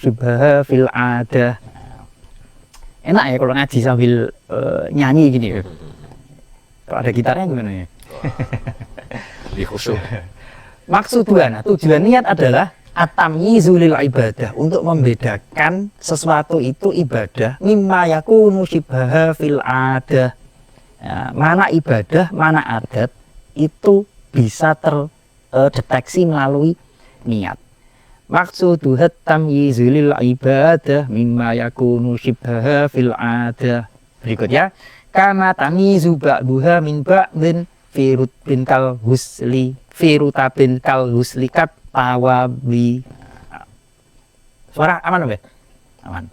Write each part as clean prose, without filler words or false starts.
musyibbaha fil adah. Enak ya kalau ngaji sambil nyanyi gini ya. Kalau ada gitarnya gimana ya? Lebih khusyuk. Maksud tujuan niat adalah at-tamyizu lil ibadah, untuk membedakan sesuatu itu ibadah mimma yakunu syibbaha fil adah. Ya, mana ibadah, mana adat itu bisa terdeteksi melalui niat. Maksuduhu tamyizu lil ibadah mimma yakunu syibbaha fil adah. Berikutnya, kama tamyizu ba'duha min ba'din fi rutbin kal husli fi rutabin kal husli kat tawabi. Suara aman ya? Aman.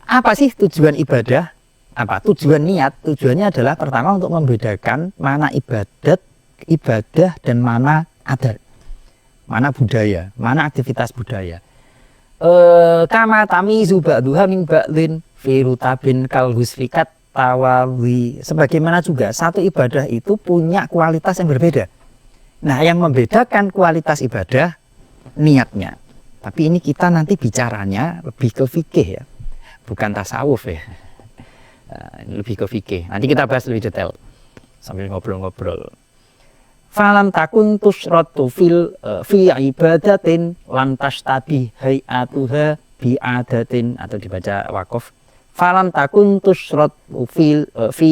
Apa sih tujuan ibadah? Apa tujuan niat? Tujuannya adalah pertama untuk membedakan mana ibadah dan mana adat, mana budaya, mana aktivitas budaya. Kama tamizu ba'duha min ba'din fi rutabin kal husli kat tawabi. Sebagaimana juga satu ibadah itu punya kualitas yang berbeda. Nah, yang membedakan kualitas ibadah niatnya. Tapi ini kita nanti bicaranya lebih ke fikih ya, bukan tasawuf ya. Lebih ke fikih. Nanti kita bahas lebih detail sambil ngobrol-ngobrol. Falam takun tusratu fi ibadatin lam tashtabi hayatuha bi adatin, atau dibaca waqaf. Falam takun tusratu fi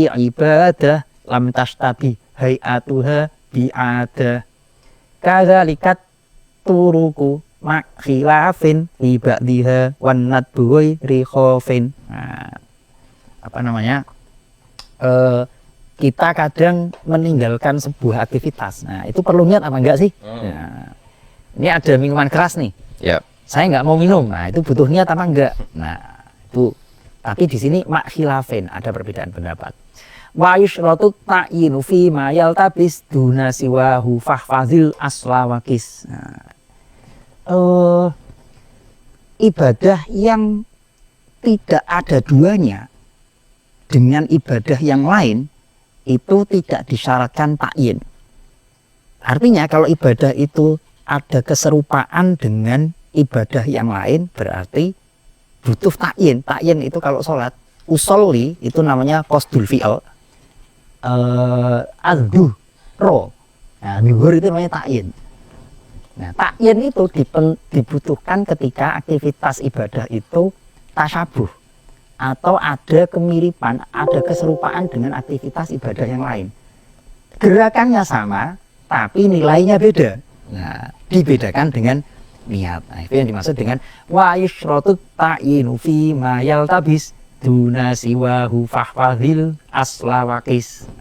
ibadah lam tashtabi hayatuha bi'ada kadzalikat turuku mak khilafin fi ba'diha wan nadbu'i rikhafin. Kita kadang meninggalkan sebuah aktivitas. Nah, itu perlu niat apa enggak sih? Nah, ini ada minuman keras nih. Ya. Saya nggak mau minum. Nah, itu butuh niat apa enggak? Nah, itu. Tapi di sini mak khilafin, ada perbedaan pendapat. Wa yushratu ta'yinu fi ma yaltabis duna siwahu fahfazil asla waqis. Ibadah yang tidak ada duanya dengan ibadah yang lain itu tidak disyaratkan ta'yin. Artinya kalau ibadah itu ada keserupaan dengan ibadah yang lain berarti butuh ta'yin. Ta'yin itu kalau sholat usolli itu namanya qasdul fi'al. Az-zuhro. Nah, zuhur itu namanya ta'yin. Nah, ta'yin itu dibutuhkan ketika aktivitas ibadah itu tasyabuh atau ada kemiripan, ada keserupaan dengan aktivitas ibadah yang lain. Gerakannya sama, tapi nilainya beda. Nah, dibedakan dengan niat. Nah, itu yang dimaksud dengan wa yushratu ta'yinu fi ma yaltabis duna siwahu fahfazil asla waqis.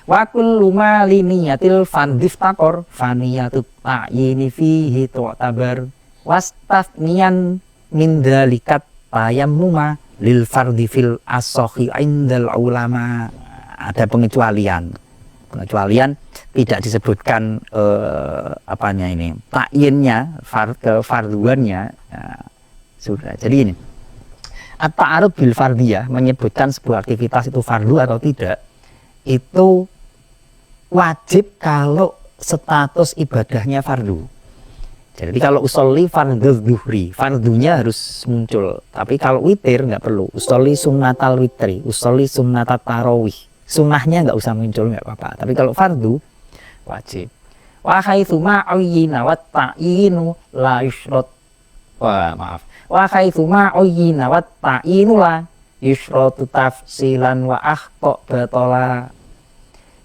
Wa kullu ma li niyatil fandif taqor faniyatut ta'yini fihi tu'tabar wastafniyan min dzalikat tayammuma lil fardhi fil as-sahih indal ulama. Ada pengecualian tidak disebutkan takyinnya, kefarduannya. Nah, sudah. Jadi ini at-ta'arud bil fardiyah, menyebutkan sebuah aktivitas itu fardu atau tidak, itu wajib kalau status ibadahnya fardu. Jadi kalau usolli fardhu zuhri, fardunya harus muncul. Tapi kalau witir nggak perlu. Usolli sunnatal witri, usolli sunnatat tarawih, sunnahnya nggak usah muncul, nggak apa-apa. Tapi kalau fardu wajib. Wa haitsu ma'ayyina wat ta'yinu la yushrat. Wa haitsu ma'ayyina wat ta'yinu la yushratu tafsilan wa akhta batala.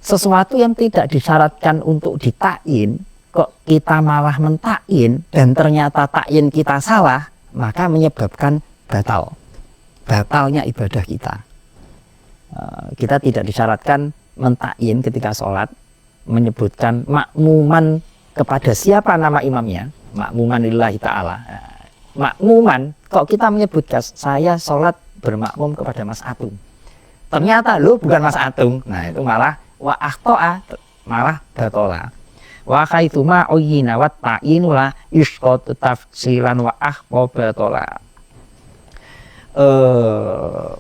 Sesuatu yang tidak disyaratkan untuk ditakyin, kok kita malah mentakyin dan ternyata takyin kita salah, maka menyebabkan batalnya ibadah kita. Kita tidak disyaratkan mentakyin ketika sholat, menyebutkan makmuman kepada siapa nama imamnya, makmuman lillahi ta'ala. Makmuman, kok kita menyebutkan saya sholat bermakmum kepada Mas Atung, ternyata lu bukan Mas Atung. Nah, itu malah wa akhto'a, malah batola. Wa khaitu ma'oyina wa ta'inu la yushqatu tafsilan wa akhto batola.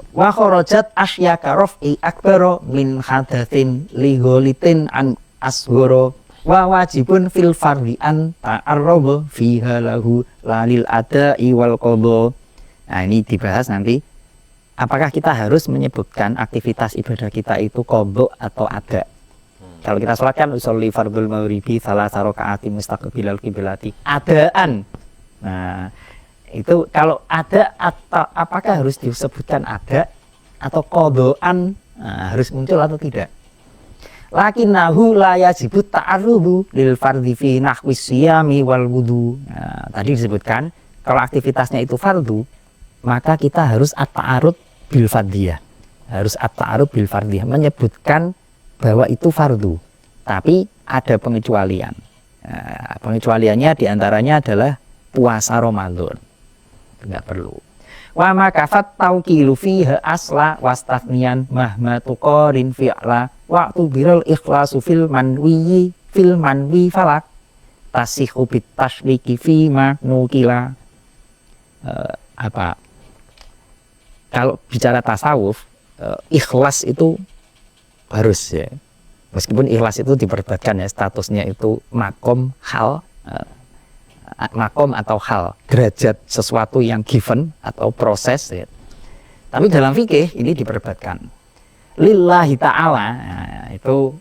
Wa kharajat asyaka raf'i akbaro min hadathin li ghalitin an asghoro Wa wajibun fil fardhi an ta'arraba fiha lahu lalil ada'i wal qadha. Nah, ini dibahas nanti. Apakah kita harus menyebutkan aktivitas ibadah kita itu qadha atau ada? Kalau kita sholat kan usolli fardhul maghribi salasa raka'atin mustaqbilal qiblati. Adaan. Nah, itu kalau ada atau apakah harus disebutkan ada atau qadhaan, harus muncul atau tidak? Lakinnahu la yajibu ta'arrudu lil fardhi fi nahwi siyami wal wudu. Nah, tadi disebutkan kalau aktivitasnya itu fardu, maka kita harus at-ta'arud bil fardhiyah. Harus at-ta'arud bil fardhiyah, menyebutkan bahwa itu fardu. Tapi ada pengecualian. Nah, pengecualiannya diantaranya adalah puasa Ramadan. Enggak perlu. Wa makafat tauqilu fiha asla wastathniyan mahma tuqarin fi'la wa tubiral ikhlasu fil manwi falak tasihhu bit tasyriki fi ma nukila. Kalau bicara tasawuf, ikhlas itu harus ya. Meskipun ikhlas itu diperdebatkan ya, statusnya itu makom hal, makom atau hal, derajat sesuatu yang given atau proses ya. Tapi dalam fikih ini diperdebatkan. Lillahi ta'ala, nah, itu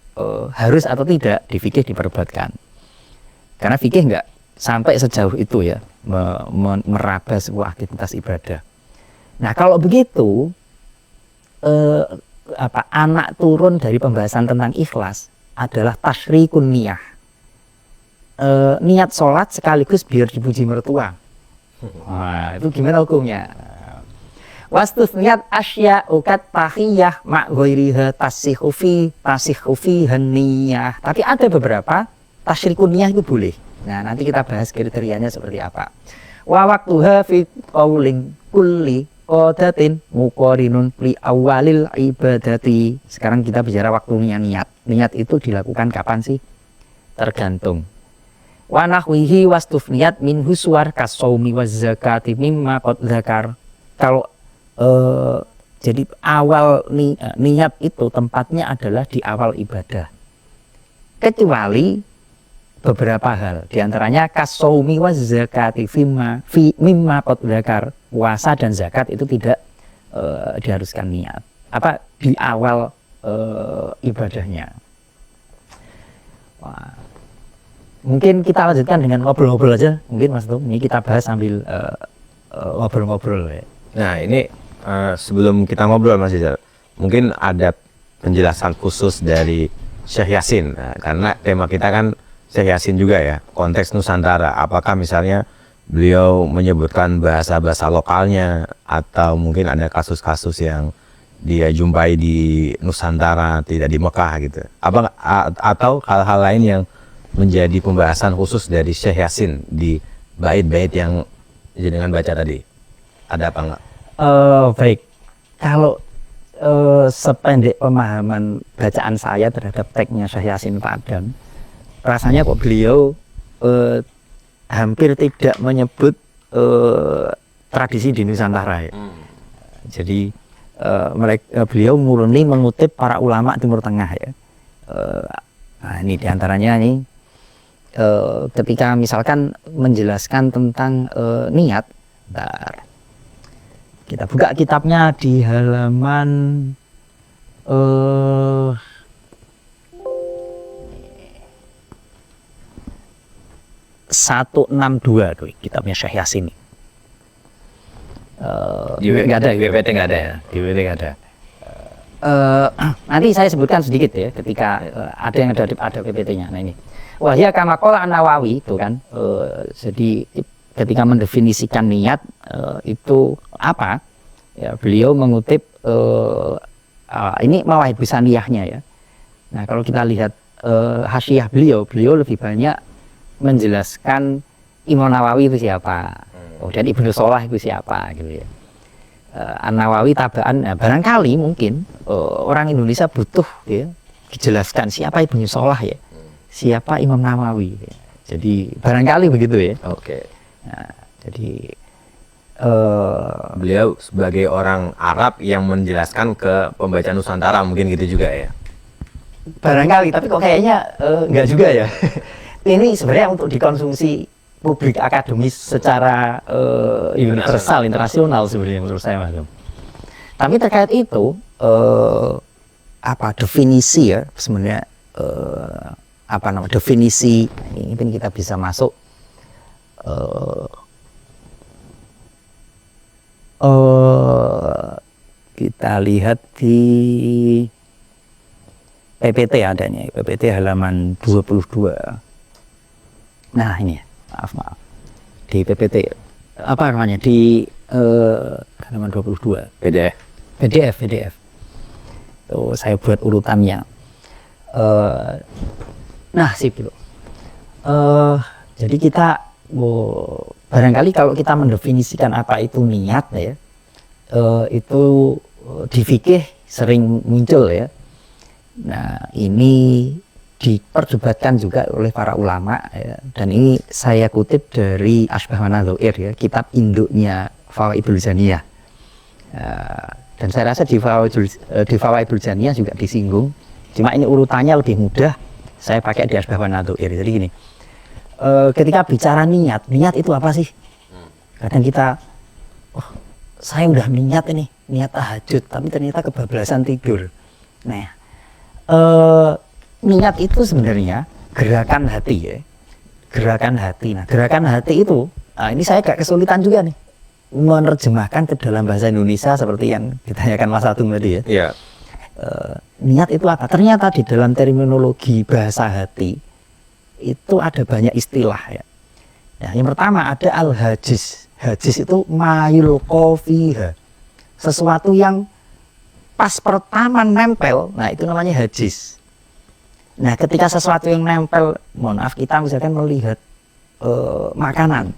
harus atau tidak di fikih diperdebatkan. Karena fikih enggak sampai sejauh itu ya, meraba sebuah aktivitas ibadah. Nah, kalau begitu anak turun dari pembahasan tentang ikhlas adalah tasyrikun niyah. Niat sholat sekaligus biar dipuji mertua. Nah, itu gimana hukumnya? Wastus niat asya ukat tahiyah mak ghairiha tasihhu fi haniyah. Tapi ada beberapa tasyrikun niyah itu boleh. Nah, nanti kita bahas kriterianya seperti apa. Wa waqtuha fi qaulin kulli qadatin muqarinun li awalil ibadati. Sekarang kita bicara waktunya niat. Niat itu dilakukan kapan sih? Tergantung. Wa nahwihi wastufniyat min huswar kasaumi waz zakati mimma qad zakar. Kalau jadi awal niat itu tempatnya adalah di awal ibadah. Kecuali beberapa hal, diantaranya kasaumi waz zakati mimma qad zakar. Puasa dan zakat itu tidak diharuskan niat di awal ibadahnya. Wah. Mungkin kita lanjutkan dengan ngobrol-ngobrol aja, mungkin Mas Tum. Ini kita bahas sambil ngobrol-ngobrol ya. Nah, ini sebelum kita ngobrol Mas Rizal, mungkin ada penjelasan khusus dari Syekh Yasin. Nah, karena tema kita kan Syekh Yasin juga ya, konteks Nusantara. Apakah misalnya beliau menyebutkan bahasa-bahasa lokalnya, atau mungkin ada kasus-kasus yang dia jumpai di Nusantara, tidak di Mekah gitu. Atau hal-hal lain yang menjadi pembahasan khusus dari Syekh Yasin di bait-bait yang jenengan baca tadi. Ada apa enggak? Baik. Kalau sependek pemahaman bacaan saya terhadap teksnya Syekh Yasin Padang, rasanya kok beliau hampir tidak menyebut tradisi di Nusantara ya. Jadi beliau murni mengutip para ulama Timur Tengah ya. Nah, ini diantaranya nih ketika misalkan menjelaskan tentang niat. Bentar. Kita buka kitabnya di halaman 162 tuh kitabnya Syekh Yasin. Nggak ada, di WPT nggak ada ya? Di WPT nggak ada. Nanti saya sebutkan sedikit ya ketika ada yang ada PPT-nya. Nah ini, wahya kama qala An-Nawawi itu kan, jadi ketika mendefinisikan niat itu apa? Ya, beliau mengutip ini Mawahibus Saniyahnya ya. Nah kalau kita lihat hasyiah beliau lebih banyak menjelaskan Imam Nawawi itu siapa, dan Ibnu Shalah itu siapa gitu ya. An-Nawawi tabaan, barangkali mungkin orang Indonesia butuh ya, dijelaskan siapa Ibnu Shalah ya, siapa Imam Nawawi ya. Jadi barangkali begitu ya. Oke. Nah, jadi beliau sebagai orang Arab yang menjelaskan ke pembaca Nusantara mungkin gitu juga ya. barangkali, tapi kok kayaknya enggak juga ya. Ini sebenarnya untuk dikonsumsi publik akademis secara universal, internasional sebenarnya menurut saya, Mas. Tapi terkait itu apa definisi ya sebenarnya apa namanya definisi ini kita bisa masuk kita lihat di PPT adanya, PPT halaman 22. Nah ini ya, maaf di PPT apa namanya di halaman 22 PDF. Tuh, saya buat urutannya. Nah sip gitu. Jadi kita barangkali kalau kita mendefinisikan apa itu niat ya, itu di fikih sering muncul ya. Nah ini diperdebatkan juga oleh para ulama ya. Dan ini saya kutip dari Asbah wa Nadhair ya, kitab induknya Fawaidul Janiyah. Dan saya rasa di Fawaidul Janiyah juga disinggung. Cuma ini urutannya lebih mudah, saya pakai di Asbah wa Nadhair. Jadi gini, ketika bicara niat itu apa sih? Kadang kita, saya udah niat tahajud, tapi ternyata kebablasan tidur. Nah, niat itu sebenarnya gerakan hati ya, gerakan hati. Nah, gerakan hati itu, ini saya agak kesulitan juga nih menerjemahkan ke dalam bahasa Indonesia seperti yang ditanyakan Mas Atung tadi ya. Iya. Niat itu apa? Ternyata di dalam terminologi bahasa hati itu ada banyak istilah ya. Nah, yang pertama ada al-hajiz. Hajiz itu mayul kofiha, sesuatu yang pas pertama nempel. Nah itu namanya hajiz. Nah ketika sesuatu yang nempel, mohon maaf, kita misalkan melihat makanan.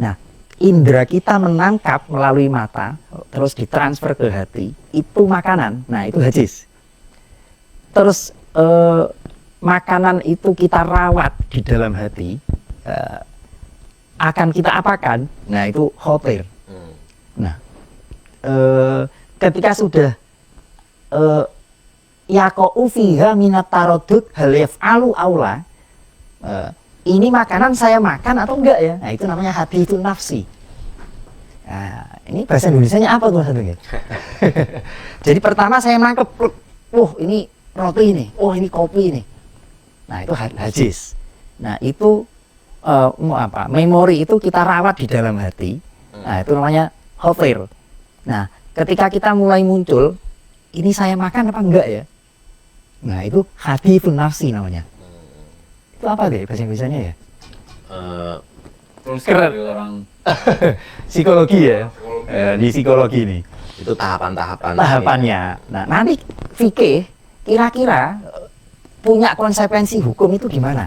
Nah indera kita menangkap melalui mata, terus ditransfer ke hati, itu makanan. Nah itu hajiz. Terus makanan itu kita rawat di dalam hati, akan kita apakan? Nah itu khotir. Nah ketika sudah yaqa'u fiha minat taradud hal yaf'alu aula, ini makanan saya makan atau enggak ya? Nah itu namanya hadithun nafsi. Nah ini bahasa Indonesianya apa tuh satunya? Jadi pertama saya nangkep, ini roti ini, ini kopi ini. Nah itu hajiz. Nah itu memori itu kita rawat di dalam hati. Nah itu namanya khotir. Nah ketika kita mulai muncul, ini saya makan apa enggak ya? Nah itu hadithun nafsi namanya. Itu apa deh bahasa Indonesianya ya? Keren orang psikologi ya. Di psikologi ini. Itu tahapan-tahapan. Tahapannya. Nah nanti fikih kira-kira punya konsekuensi hukum itu gimana?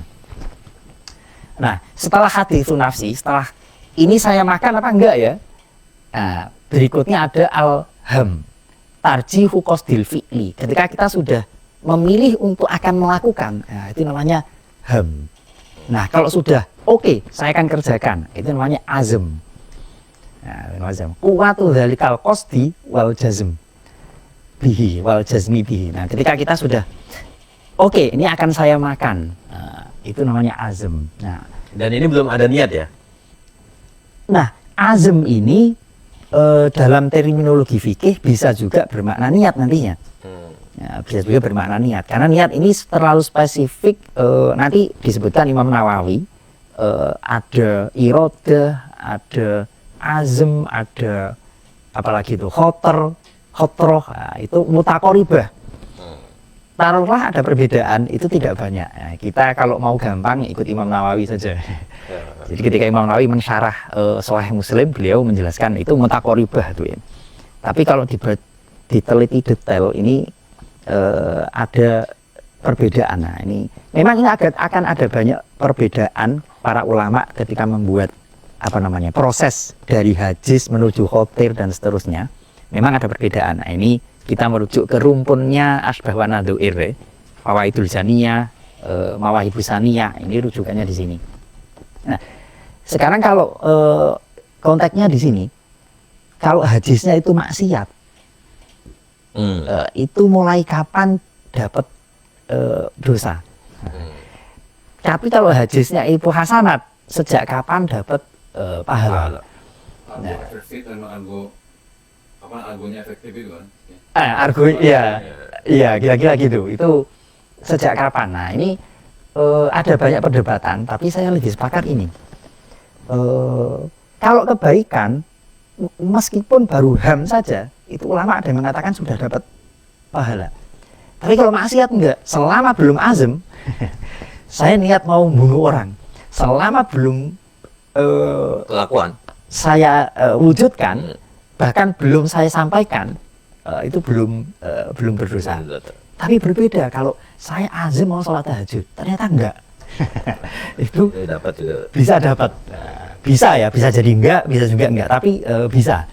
Nah setelah hadithun nafsi, setelah ini saya makan apa enggak ya? Nah berikutnya ada al-ham, tarjihu qasdil fi'li. Ketika kita sudah memilih untuk akan melakukan, nah, itu namanya ham. Nah kalau sudah oke, saya akan kerjakan, itu namanya azm. Nah, azm. Quwwatu dzalikal qasdi wal jazm bihi wal jazmi bihi. Nah ketika kita sudah oke, ini akan saya makan, nah, itu namanya azm. Nah dan ini belum ada niat ya? Nah azm ini dalam terminologi fikih bisa juga bermakna niat nantinya. Ya, bisa juga bermakna niat, karena niat ini terlalu spesifik. Nanti disebutkan Imam Nawawi, ada irodah, ada azm, ada apalagi itu khotroh, nah, itu mutakoribah. Taruhlah ada perbedaan, itu tidak banyak. Nah, kita kalau mau gampang ikut Imam Nawawi saja. Jadi ketika Imam Nawawi mensyarah Sahih Muslim, beliau menjelaskan itu mutakoribah tuh ya. Tapi kalau diteliti detail ini ada perbedaan. Nah ini memang ini akan ada banyak perbedaan para ulama ketika membuat proses dari hajiz menuju khotir dan seterusnya. Memang ada perbedaan. Nah ini kita merujuk ke rumpunnya Asbah wa Nadhair, Fawaidul Janiyah, Mawahibus Saniyah. Ini rujukannya di sini. Nah, sekarang kalau konteksnya di sini, kalau hajiznya itu maksiat, itu mulai kapan dapat dosa. Tapi kalau hadisnya itu hasanat, sejak kapan dapat pahala? Argo efektif dan argo argonya efektif itu kan. Argo iya kira-kira gitu. Itu sejak kapan? Nah ini ada banyak perdebatan, tapi saya lebih sepakat ini. Kalau kebaikan, meskipun baru ham saja, itu ulama ada yang mengatakan sudah dapat pahala. Tapi kalau maksiat enggak, selama belum azam, saya niat mau bunuh orang, selama belum Kelakuan. saya wujudkan, bahkan belum saya sampaikan, itu belum berdosa. Tapi berbeda kalau saya azam mau sholat tahajud, ternyata enggak. Itu Dapat juga. bisa dapat. Bisa ya, bisa jadi enggak, bisa juga enggak, tapi bisa.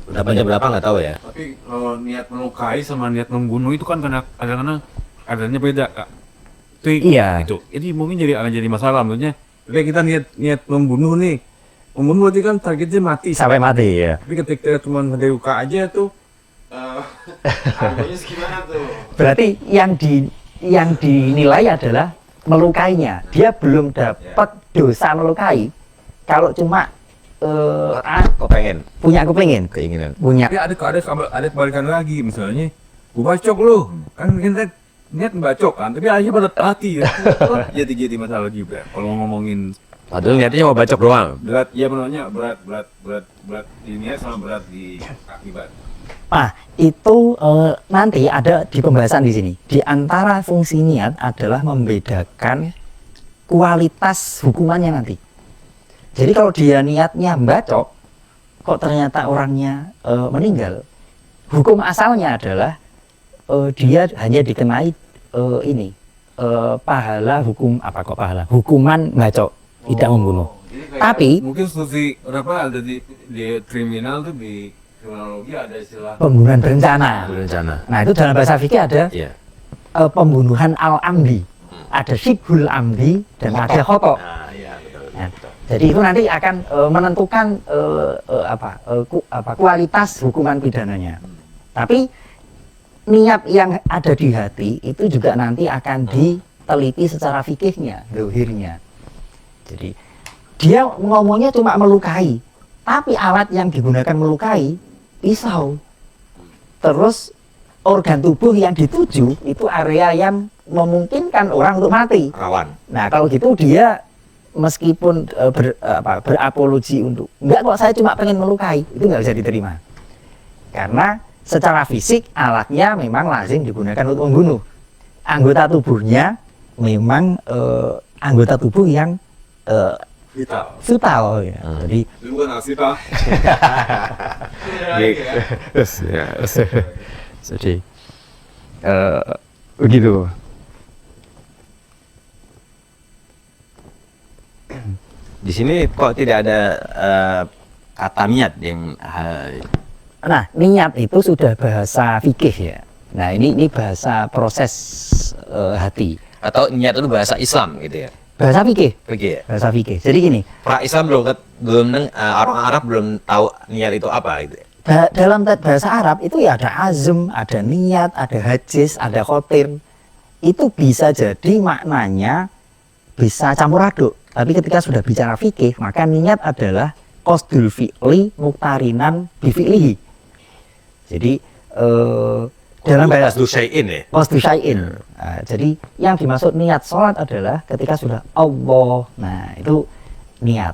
Dapatnya berapa nggak tahu ya. Tapi kalau niat melukai sama niat membunuh itu kan kadang-kadang adanya beda, Kak. Iya. Itu. Jadi mungkin akan jadi masalah maksudnya. Ketika kita niat membunuh nih. Membunuh berarti kan targetnya mati. Sampai mati ya. Tapi ketika cuma ada luka aja tuh harganya segimana tuh? Berarti yang dinilai adalah melukainya. Dia belum dapat dosa melukai. Kalau cuma Kepengen. punya kepingin, Keinginan. punya Tapi ada kebalikan lagi misalnya. Gua bacok lu. Kan kita niat membacok kan, tapi akhirnya berat hati ya. Jadi masalah juga. Kalau ngomongin Padahal niatnya mau bacok doang. berat, ya menurutnya berat di niat sama berat di akibat. Nah, itu nanti ada di pembahasan di sini. Di antara fungsi niat adalah membedakan kualitas hukumannya nanti. Jadi kalau dia niatnya membacok, kok ternyata orangnya meninggal, hukum asalnya adalah dia hanya dikenai pahala hukum apa kok pahala hukuman bacok, tidak membunuh. Jadi kayak Tapi mungkin seperti berapa ada di kriminal tuh di kriminologi ada istilah pembunuhan berencana. Berencana. Nah itu dalam bahasa fikih ada Iya. pembunuhan al-amdi, ada syibhul amdi dan ada khotok. Nah, iya betul. Nah, jadi itu nanti akan menentukan kualitas hukuman pidananya. Tapi niat yang ada di hati itu juga nanti akan diteliti secara fikihnya, zahirnya. Jadi dia ngomongnya cuma melukai, tapi alat yang digunakan melukai pisau. Terus organ tubuh yang dituju itu area yang memungkinkan orang untuk mati. Rawan. Nah kalau gitu dia meskipun berapologi untuk enggak kok saya cuma pengen melukai, itu nggak bisa diterima. Karena secara fisik alatnya memang lazim digunakan untuk membunuh. Anggota tubuhnya memang anggota tubuh yang vital ya. Jadi itu bukan asita. jadi begitu. Di sini kok tidak ada kata niat yang Nah, niat itu sudah bahasa fikih ya. Nah, ini bahasa proses hati. atau niat itu bahasa Islam gitu ya. Bahasa fikih. Begitu ya. Bahasa fikih. Jadi gini, Pra Islam orang Arab belum tahu niat itu apa gitu ya. dalam bahasa Arab itu ya ada azm, ada niat, ada hajis, ada khotim. Itu bisa jadi maknanya bisa campur aduk. Tapi ketika sudah bicara fikih, maka niat adalah qasdul fi'li muqtarinan bi fi'lihi. Jadi dalam bahasa Qasdu syai'in ya. qasdu syai'in. Nah, jadi yang dimaksud niat sholat adalah ketika sudah Allah. Nah, itu niat.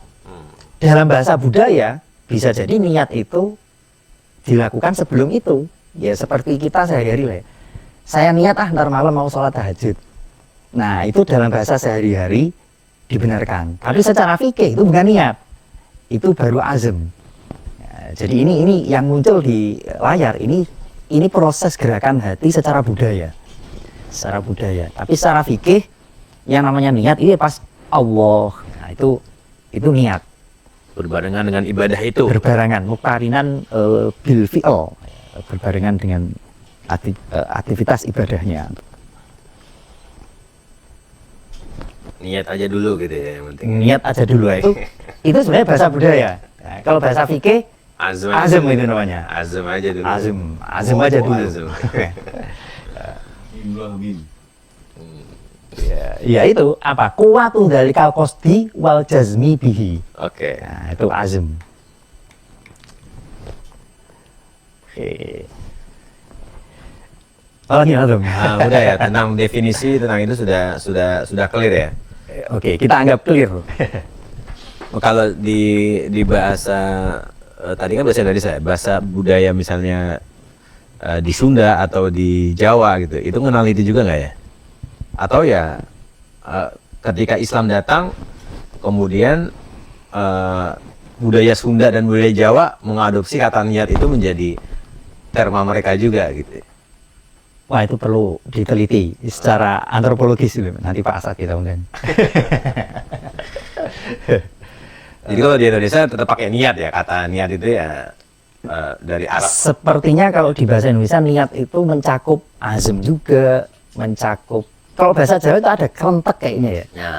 Dalam bahasa budaya bisa jadi niat itu dilakukan sebelum itu. Ya seperti kita sehari-hari lah ya. Saya niat ntar malam mau sholat tahajud. Nah, itu dalam bahasa sehari-hari dibenarkan. Tapi secara fikih itu bukan niat. Itu baru azam. Ya, jadi ini yang muncul di layar ini proses gerakan hati secara budaya. Secara budaya. Tapi secara fikih yang namanya niat ini pas Allah. Nah, itu niat. Berbarengan dengan ibadah itu. Berbarengan muqtarinan bil fi'l. Berbarengan dengan aktivitas ibadahnya. Niat aja dulu gitu ya yang penting. Niat aja dulu itu sebenarnya bahasa budaya. Nah, kalau bahasa fikih azam itu namanya. Azam aja dulu. Azam aja dulu. Azam. Jumlah mim. Ya itu apa? Kuwatu dalikal qasdi wal jazmi bihi. Oke. Nah, itu azm. Oke. Oh, gimana tuh? Nah, udah ya, tentang definisi tentang itu sudah clear ya. Oke, kita anggap clear. Kalau di bahasa tadi kan bahasa Indonesia, ya, bahasa budaya misalnya di Sunda atau di Jawa gitu, itu kenal itu juga nggak ya? Atau ya ketika Islam datang, kemudian budaya Sunda dan budaya Jawa mengadopsi kata niat itu menjadi terma mereka juga gitu. Wah, itu perlu diteliti secara antropologis dulu. Nanti Pak Asad kita mungkin. Jadi kalau di Indonesia tetap pakai niat ya, kata niat itu ya dari Arab. Sepertinya kalau di bahasa Indonesia niat itu mencakup azm juga, mencakup. Kalau bahasa Jawa itu ada kerentek kayaknya ya. Ya.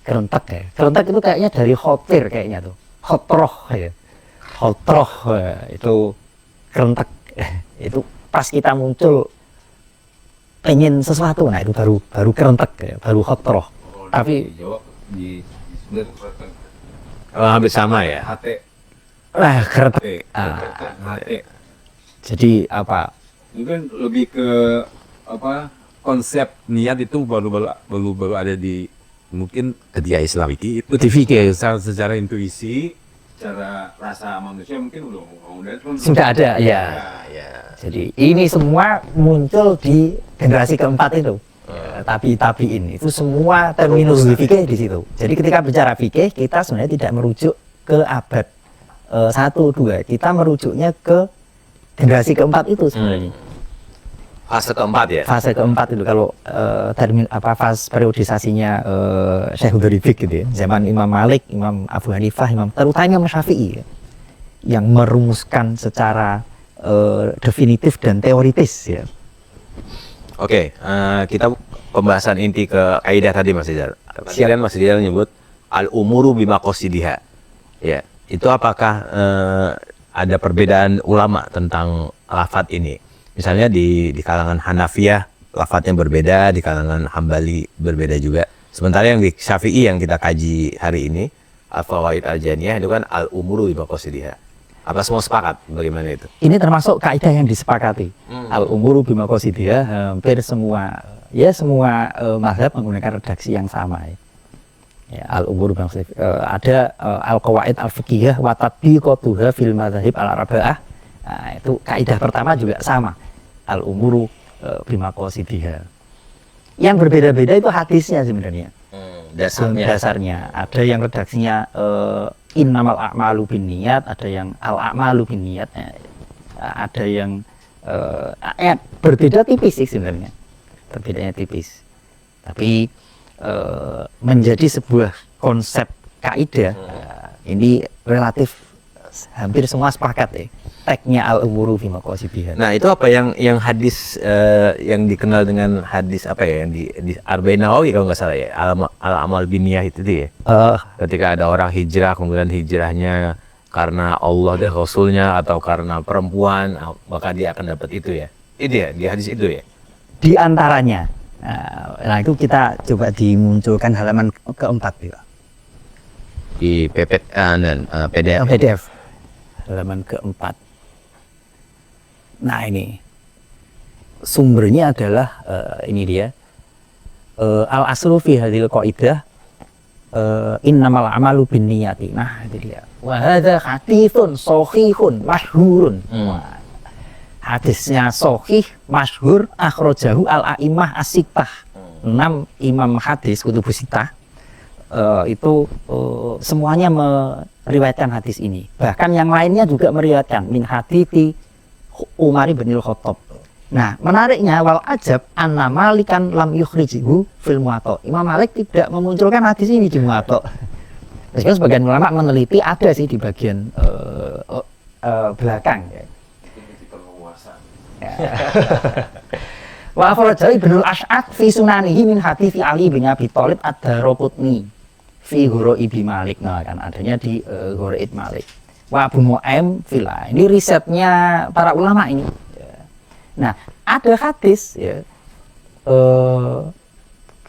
Kerentek ya. Kerentek itu kayaknya dari khotir kayaknya tuh. Khotroh ya. Khotroh itu kerentek. Itu pas kita muncul pengen sesuatu, nah itu baru kerentek ya, baru khotroh. Tapi di Jawa di Sunda Hampir sama ya. hati kerentek. hati. Jadi apa? Mungkin lebih ke apa konsep niat itu baru ada di mungkin ketika Islam itu difikir secara intuisi, secara rasa manusia mungkin udah Sudah ada ya. Ya. Jadi ini semua muncul di generasi keempat itu. Tabiin itu semua terminologi fikih di situ. Jadi ketika bicara fikih kita sebenarnya tidak merujuk ke abad 1, 2. Kita merujuknya ke generasi keempat itu sebenarnya. Fase keempat ya. Fase keempat itu kalau fase periodisasinya Syekh Hudari Fiqh gitu ya. Zaman Imam Malik, Imam Abu Hanifah, terutama Imam Syafi'i ya, yang merumuskan secara definitif dan teoritis ya. Oke, kita pembahasan inti ke kaidah tadi Mas Rizal. Tadi kan Mas Rizal menyebut al-umuru bimaqasidiha. Ya, itu apakah ada perbedaan ulama tentang lafadz ini? Misalnya di kalangan Hanafiyah lafadznya berbeda, di kalangan Hambali berbeda juga. Sementara yang di Syafi'i yang kita kaji hari ini, Al-Fawaid Al-Janiyah itu kan al-umuru bimaqasidiha. Apa semua sepakat bagaimana itu? Ini termasuk kaidah yang disepakati. Al-umuru bimaqasidiha, hampir semua mazhab menggunakan redaksi yang sama ya. Al-umuru bimaqasidiha. Ada al-qawaid al-fiqhiyah wa tatbiqatuha fil madzhab al-arba'ah. Nah, itu kaidah pertama juga sama. Al-umuru bimaqasidiha. Yang berbeda-beda itu hadisnya sebenarnya. Dasarnya. Ada yang redaksinya innamal a'malu binniyat, ada yang al-a'malu binniyat. Ada yang berbeda tipis sih sebenarnya. Berbedanya tipis. Tapi menjadi sebuah konsep kaidah ini relatif hampir semua sepakat ya. Tagnya al-umuru bimaqasidiha. Nah, itu apa yang hadis yang dikenal dengan hadis apa ya, yang di Arba'in Nawawi kalau nggak salah ya, al-amal binniyah itu ya. Ketika ada orang hijrah, kemudian hijrahnya karena Allah dan Rasulnya atau karena perempuan, maka dia akan dapat itu ya. Itu ya, di hadis itu ya. Di antaranya. Nah, itu kita coba dimunculkan halaman keempat ya. Di PDF. PDF. Halaman keempat. Nah, ini sumbernya adalah ini dia al-aslu fi hadhil qaidah innamal amalu binniyati. Nah, itu dia. Wa hadza haditsun shahihun masyhurun. Hadisnya sahih masyhur akhrajahu al-a'immah as-sittah. 6 imam hadis kutubus sittah itu semuanya meriwayatkan hadis ini. Bahkan yang lainnya juga meriwayatkan min hadithi Umar bin Khattab. Nah, menariknya wal ajab anna Malikan lam yukhrijihu fil Muwatta. Imam Malik tidak memunculkan hadis ini di Muwatta. Meskipun sebagian ulama meneliti ada sih di bagian belakang ya. Wa akhrajahu Ibnu al-Ash'ath fi sunanihi min hadithi Ali bin Abi Thalib ad-Daraqutni fi Ghuraibi Malik. Nah, kan adanya di Ghuraib Malik. Wa Abu Nu'aim fila. Ini risetnya para ulama ini. Nah, ada hadis ya,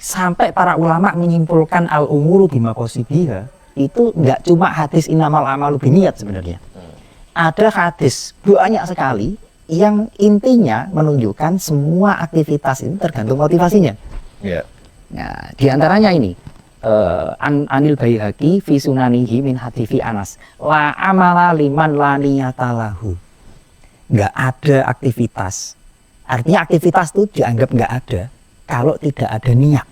sampai para ulama menyimpulkan al-umuru bimaqasidiha itu nggak cuma hadis innamal a'malu binniyat sebenarnya. Ada hadis banyak sekali yang intinya menunjukkan semua aktivitas itu tergantung motivasinya. Ya. Nah, di antaranya ini Anil Baihaqi fi sunanihi min hadifi Anas la amala liman la niyatalahu. Nggak ada aktivitas. Artinya aktivitas itu dianggap nggak ada kalau tidak ada niat.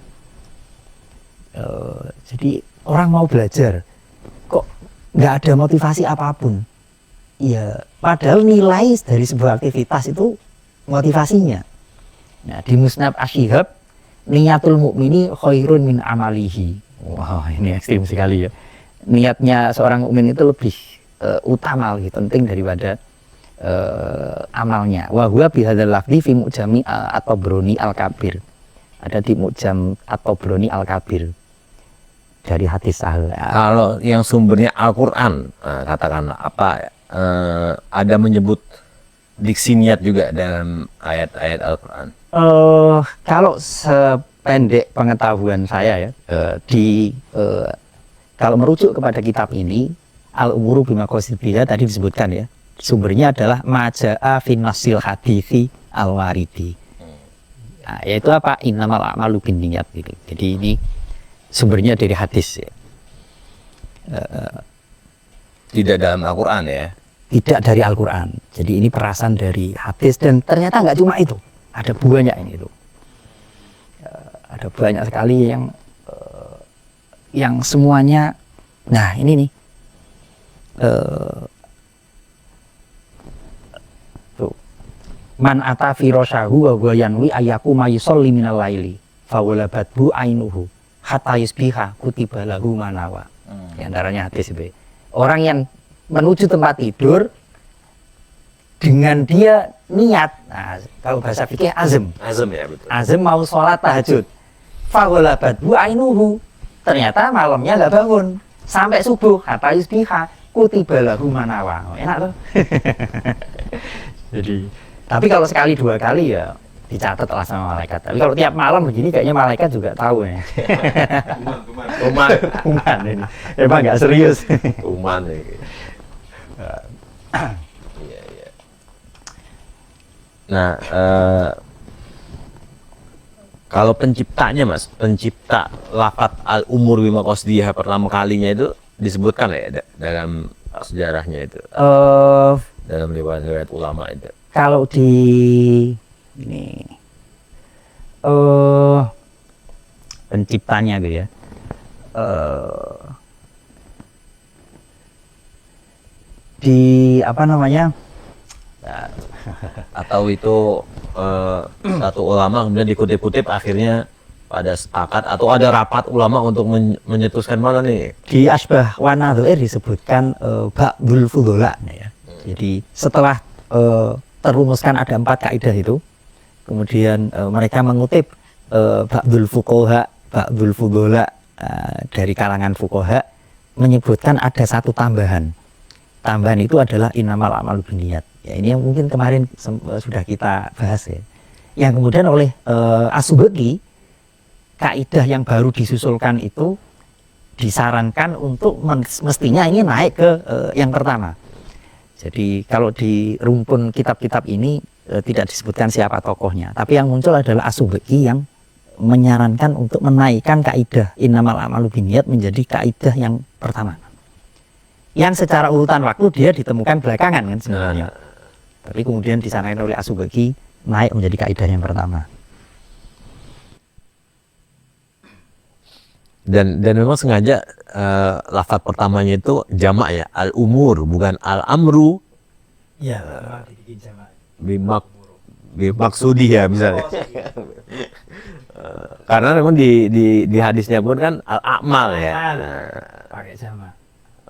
Jadi orang mau belajar kok nggak ada motivasi apapun. Ya, padahal nilai dari sebuah aktivitas itu motivasinya. Nah, di Musnad Asyihab, niatul mukmini khairun min amalihi. Wah, ini ekstrim sekali ya. Niatnya seorang mukmin itu lebih utama, lebih penting daripada amalnya. Wa huwa bihadzal lafzi fi mu'jami at-Tabrani al-Kabir. Ada di Mu'jam at-Tabrani al-Kabir. Dari hadis Sahal. Kalau yang sumbernya Al-Qur'an, katakanlah apa ada menyebut diksi niat juga dalam ayat-ayat Al-Qur'an. Kalau sependek pengetahuan saya ya, kalau merujuk kepada kitab ini Al-Umuru bimaqasidiha tadi disebutkan ya, sumbernya adalah Maja'a fin nasil hadithi al-waridi. Nah, yaitu apa? Innamal a'malu binniyat gitu. Jadi ini sumbernya dari hadis ya. Tidak dalam Al-Qur'an ya. Tidak dari Al-Quran. Jadi ini perasan dari hadis dan ternyata nggak cuma itu. Ada banyak ini tuh. Ada banyak sekali yang semuanya. Nah ini nih. Tuh. Man ata firasyahu wa huwa yanwi ayyaku ma yusalli minal laili fa walabathu ainuhu hatta yusbiha kutiba lahu manawa. Di antaranya hadis itu. Orang yang menuju tempat tidur dengan dia niat, nah, kalau bahasa fikih azam Ya betul. azam mau sholat tahajud, fawalabat bu ainuhu, ternyata malamnya nggak bangun sampai subuh, hatta yusbiha kutiba lahu manawa. Enak tuh. Jadi tapi kalau sekali dua kali ya dicatat lah sama malaikat. Tapi kalau tiap malam begini kayaknya malaikat juga tahu ya. Uman ini emang nggak serius. Uman ini. Iya. Nah, kalau penciptanya Mas, pencipta lafadz al-umur bimaqasidiha pertama kalinya itu disebutkan ya dalam sejarahnya itu. Dalam riwayat ulama itu. Kalau di ini penciptanya gitu ya. Di apa namanya? Atau itu satu ulama kemudian dikutip-kutip akhirnya pada sepakat atau ada rapat ulama untuk menyetuskan mana nih? Di Asbah wa Nadhair disebutkan ba'dul fudhola ya. Jadi setelah terumuskan ada 4 kaidah itu, kemudian mereka mengutip ba'dul fuqaha, ba'dul fudhola dari kalangan fuqaha menyebutkan ada satu tambahan. Tambahan itu adalah innamal a'malu binniyat. Ya, ini yang mungkin kemarin sudah kita bahas ya. Yang kemudian oleh As-Subki, kaidah yang baru disusulkan itu disarankan untuk mestinya ini naik ke yang pertama. Jadi kalau di rumpun kitab-kitab ini tidak disebutkan siapa tokohnya, tapi yang muncul adalah As-Subki yang menyarankan untuk menaikkan kaidah innamal a'malu binniyat menjadi kaidah yang pertama. Yang secara urutan waktu dia ditemukan belakangan kan sebenarnya. Tapi kemudian disarankan oleh As-Subki naik menjadi kaidah yang pertama. Dan memang sengaja lafaz pertamanya itu jamak ya, al-umur bukan al-amru. Ya, dibikin jamak. Bimaksudi ya misalnya. Karena memang di hadisnya pun kan al-a'mal ya. Pakai jamak.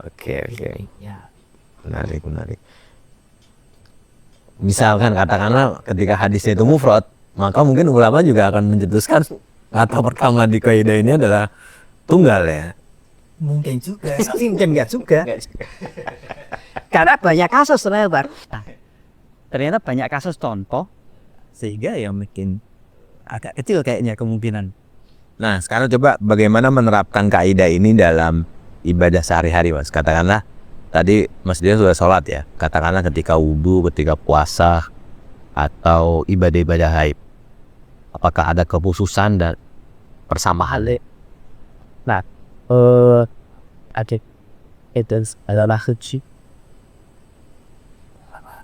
Oke. Ya. Menarik. Misalkan katakanlah ketika hadisnya itu mufrad, maka mungkin ulama juga akan mencetuskan kata pertama di kaidah ini adalah tunggal ya. Mungkin juga, mungkin enggak juga. Karena banyak kasus ternyata. Ternyata banyak kasus contoh sehingga ya mungkin agak kecil kayaknya kemungkinan Nah, sekarang coba bagaimana menerapkan kaidah ini dalam ibadah sehari-hari, Mas. Katakanlah tadi Mas Dian sudah sholat ya. Katakanlah ketika wudhu, ketika puasa, atau ibadah-ibadah haid. Apakah ada kekhususan dan persamaan? Nah, ada itu adalah haji.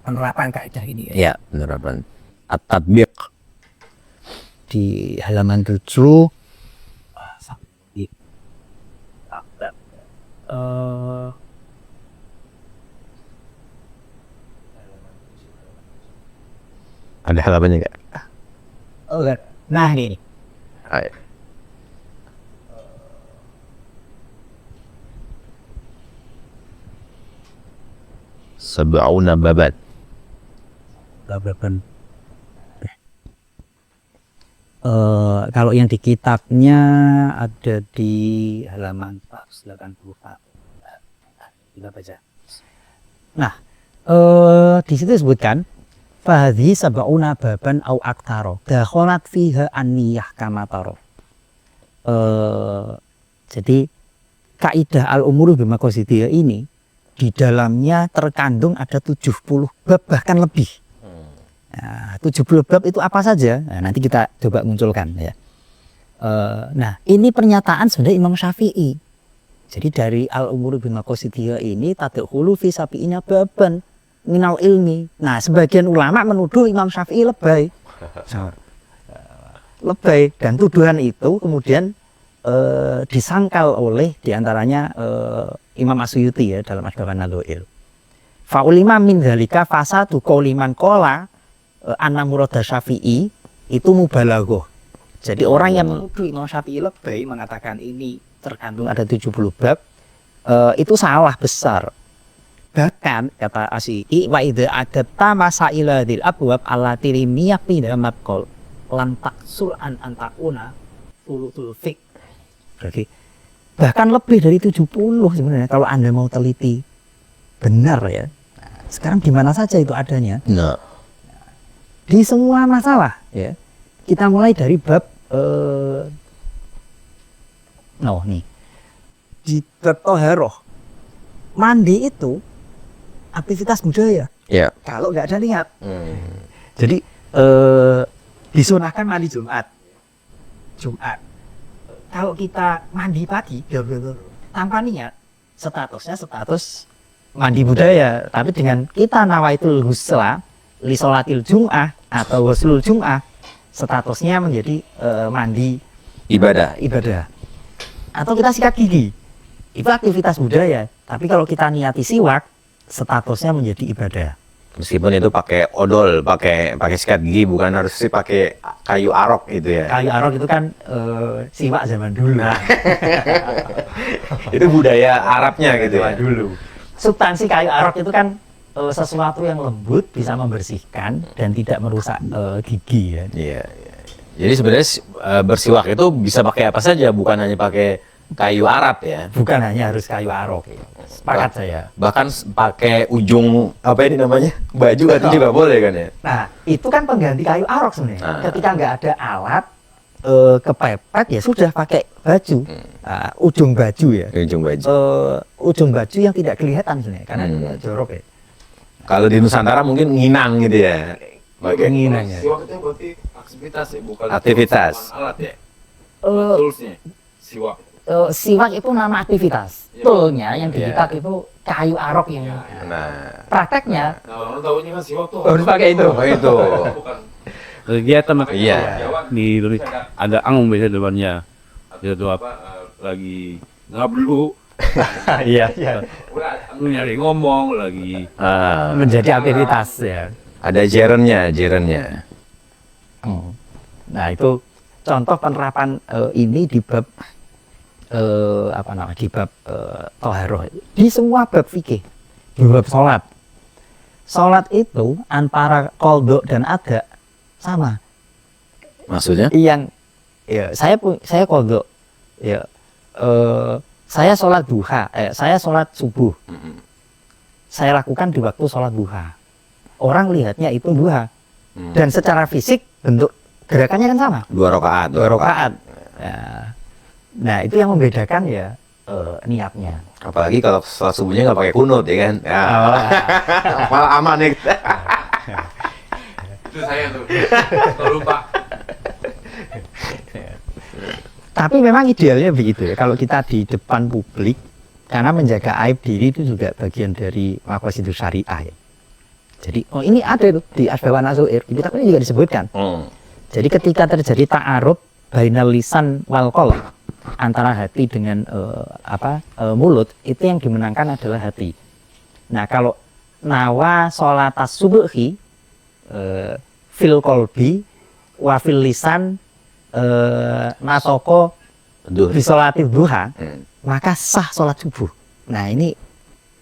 Penerapan kaidah ini Ya, penerapan at-tatbiq. di halaman 7 Ada halamannya nggak? nah ini Ayo. Sab'una babat. kalau yang di kitabnya ada di halaman 484. Kita baca. Nah, di situ disebutkan fahadhi sab'una baban au aktaro dakhalat fiha an-niyah kama taro. Jadi kaidah al-umuru bimaqasidiyah ini di dalamnya terkandung ada 70 bab bahkan lebih. Nah, 70 bab itu apa saja? Nah, nanti kita coba munculkan ya. Nah, ini pernyataan sebenarnya Imam Syafi'i. Jadi dari al-umuru bimaqasidiyah ini tadkhulu fi sabiina baban minal ilmi. Nah, sebagian ulama menuduh Imam Syafi'i lebay. Lebay, dan tuduhan itu kemudian disangkal oleh diantaranya Imam Asyuti ya dalam Asbabun Nuzul. Faulima min dzalika fasadu qauliman qala anna murada Syafi'i itu mubalaghah. Jadi orang yang menuduh Imam Syafi'i lebay mengatakan ini terkandung ada 70 bab, itu salah besar. Bahkan kata Asyi'i wa idza adatta masaila dzil abwab allati limiyah fi mabqal lam taksul an antakuna sulutul fik. Berarti bahkan lebih dari 70 sebenarnya kalau Anda mau teliti benar ya. Nah, sekarang di mana saja itu adanya? Nah, Di semua masalah ya. Kita mulai dari bab nih. Di bab toharoh. Mandi itu aktivitas budaya. ya. Kalau nggak ada niat. Jadi disunahkan mandi Jumat. Kalau kita mandi pagi tanpa niat, statusnya status mandi budaya. Tapi dengan kita nawaitul husla li sholatil jum'ah atau ghuslul jum'ah, statusnya menjadi mandi Ibadah. Atau kita sikat gigi, itu aktivitas budaya. Tapi kalau kita niati siwak, statusnya menjadi ibadah. Meskipun itu pakai odol, pakai sikat gigi, bukan harus sih pakai kayu arok gitu ya. Kayu arok itu kan siwak zaman dulu. Itu budaya Arabnya gitu ya. Dulu. Substansi kayu arok itu kan sesuatu yang lembut, bisa membersihkan dan tidak merusak gigi ya. Iya. Jadi sebenarnya bersiwak itu bisa pakai apa saja, bukan hanya pakai kayu Arab ya. Bukan hanya harus kayu arok. Ya. Sepakat saya. Bahkan pakai ujung apa ini namanya? Baju itu juga boleh kan ya. Nah, itu kan pengganti kayu arok sebenarnya. Ketika nggak ada alat kepepet ya sudah pakai baju. Ujung baju ya. Ujung baju. Ujung baju yang tidak kelihatan sebenarnya karena jorok ya. Kalau di Nusantara mungkin nginang gitu ya. Pakai Nginang ya. Siwak itu berarti aktivitas ya, bukan Aktivitas. alat ya. Eh, Toolsnya siwak. Siwak itu nama aktivitas. Toolnya yang diikat itu kayu arok yang Nah, prakteknya Nah, orang tahunya kan siwak tuh harus pakai itu. oh itu. bukan Kegiatan makanya Iya. di Indonesia ada angum biasa depannya. Dia tuh apa? lagi ngablu, Iya. Nyari ngomong lagi. Menjadi aktivitas ya. Ada jerennya. Nah, itu contoh penerapan ini di bab di bab toharoh. Di semua bab fikih, di bab sholat. Sholat itu antara qadha dan ada sama. Maksudnya? Yang ya saya qadha. Ya saya sholat duha, saya sholat subuh. Saya lakukan di waktu sholat duha. Orang lihatnya itu duha. Dan secara fisik bentuk gerakannya kan sama. 2 rakaat. 2 rakaat. Nah itu yang membedakan ya niatnya. Apalagi kalau sholat subuhnya nggak pakai kunut ya kan. Ya. Malah aman nih. Itu saya tuh. Lupa. Tapi memang idealnya begitu ya. Kalau kita di depan publik, karena menjaga aib diri itu juga bagian dari maqasidus syariah ya. Jadi, oh ini ada itu di Asbawan Azuir, di kitab ini juga disebutkan. Jadi ketika terjadi ta'arud bainal lisan wal qalb, antara hati dengan mulut, itu yang dimenangkan adalah hati. Nah kalau nawa sholatas subuhi fil qalbi wa fil lisan nasoko bisolatif duha, maka sah sholat subuh. Nah ini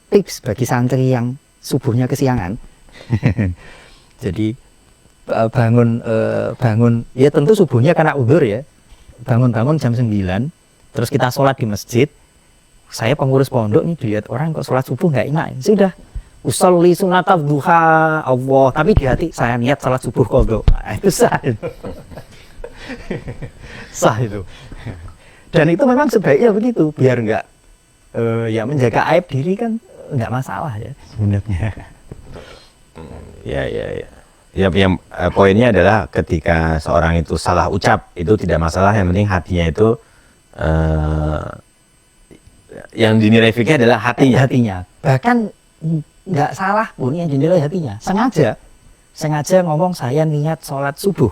tips bagi santri yang subuhnya kesiangan. Jadi bangun ya tentu subuhnya karena udzur ya, bangun jam 9, terus kita sholat di masjid. Saya pengurus pondok nih, dilihat orang kok sholat subuh nggak enak, sudah usolli sunataf duha Allah, tapi di hati saya niat sholat subuh qadha. Nah, itu sah. Sah itu. Dan itu memang sebaiknya begitu, biar nggak ya menjaga aib diri kan nggak masalah ya sebenarnya. Ya, yang poinnya adalah ketika seorang itu salah ucap itu tidak masalah, yang penting hatinya itu yang dinilai fikih adalah hatinya. Bahkan nggak salah pun yang dinilai hatinya. Sengaja ngomong saya niat sholat subuh,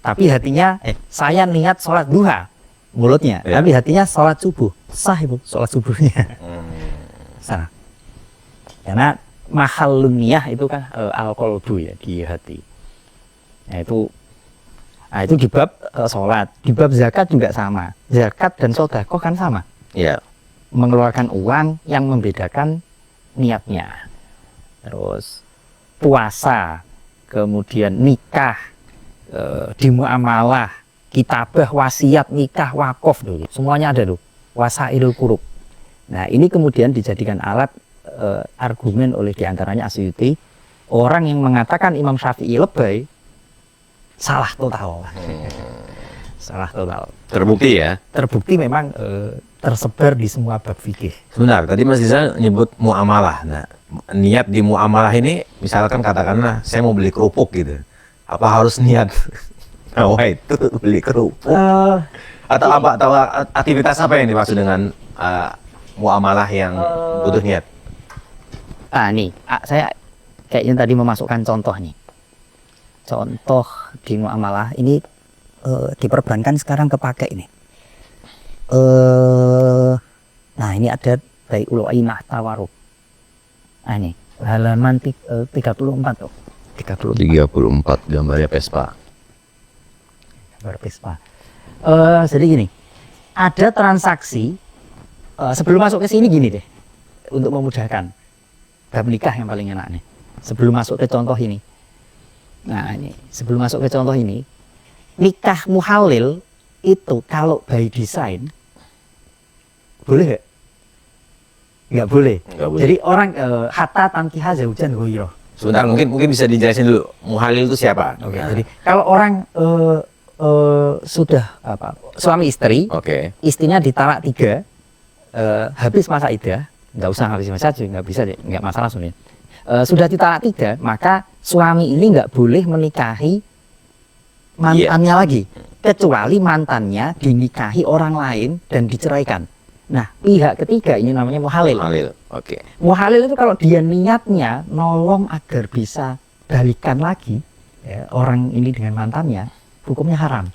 tapi hatinya saya niat sholat duha, mulutnya, tapi hatinya sholat subuh. Sah itu sholat subuhnya. Sah. Karena mahallun niyah itu kan al-qalbu ya, di hati. Nah itu di bab sholat, di bab zakat juga sama. Zakat dan sedekah kan sama. Ya. Mengeluarkan uang yang membedakan niatnya. Terus puasa, kemudian nikah, di muamalah, kitabah, wasiat, nikah, wakaf dulu. Semuanya ada tuh. Wasailul qurub. Nah ini kemudian dijadikan alat argumen oleh diantaranya Asyuti, orang yang mengatakan Imam Syafi'i lebay, salah total. Salah total. Terbukti ya? Terbukti memang tersebar di semua bab fikih. Sebentar, tadi Mas Rizal nyebut muamalah. Nah, niat di muamalah ini, misalkan katakanlah saya mau beli kerupuk gitu, apa harus niat nawa itu beli kerupuk? Atau apa? Atau aktivitas apa yang dimaksud dengan muamalah yang butuh niat? Nih, saya kayaknya tadi memasukkan contoh nih. Contoh di muamalah ini diperbankan sekarang kepake ini. Nah ini ada Bai'ul Ainah Tawarruk. Nah ini halaman 34 tuh. 34 gambarnya Vespa. Gambar Vespa. Jadi gini, ada transaksi sebelum masuk ke sini gini deh, untuk memudahkan. Bab nikah yang paling enak nih. Sebelum masuk ke contoh ini. Nah ini, sebelum masuk ke contoh ini, nikah muhalil itu kalau by design boleh nggak? Nggak boleh. Jadi orang hatta tankiha zaujan ghairah. Sebentar, mungkin bisa dijelasin dulu muhalil itu siapa? Oke. Jadi kalau orang sudah suami istri, istrinya ditalak 3, habis masa iddah. Nggak usah habis masa, nggak bisa deh, nggak masalah sebenarnya. Sudah ditalak 3, maka suami ini nggak boleh menikahi mantannya lagi, kecuali mantannya dinikahi orang lain dan diceraikan. Nah, pihak ketiga ini namanya muhalil. Muhalil itu kalau dia niatnya nolong agar bisa balikan lagi ya, orang ini dengan mantannya, hukumnya haram.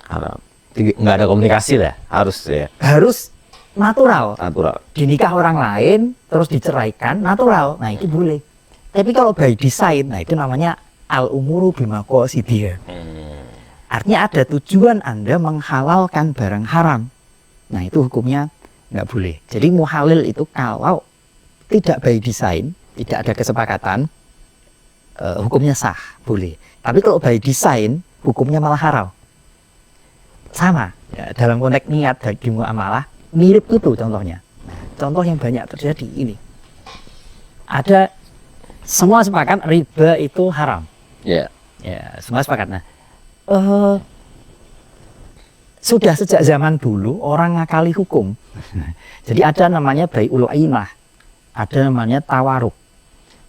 Nggak ada komunikasi lah, harus ya. Harus natural. Dinikah orang lain terus diceraikan, natural. Nah itu boleh. Tapi kalau by design, nah itu namanya al-umuru bimaqasidiha. Artinya ada tujuan Anda menghalalkan barang haram. Nah itu hukumnya nggak boleh. Jadi muhalil itu kalau tidak by design, tidak ada kesepakatan, hukumnya sah, boleh. Tapi kalau by design, hukumnya malah haram. Sama ya, dalam konteks niat di muamalah mirip itu contohnya. Nah, contoh yang banyak terjadi ini. Ada semua sepakat riba itu haram. Ya, semua sepakat. Nah, sudah sejak zaman dulu orang ngakali hukum. Jadi ada namanya bai'ul inah, ada namanya tawaruk.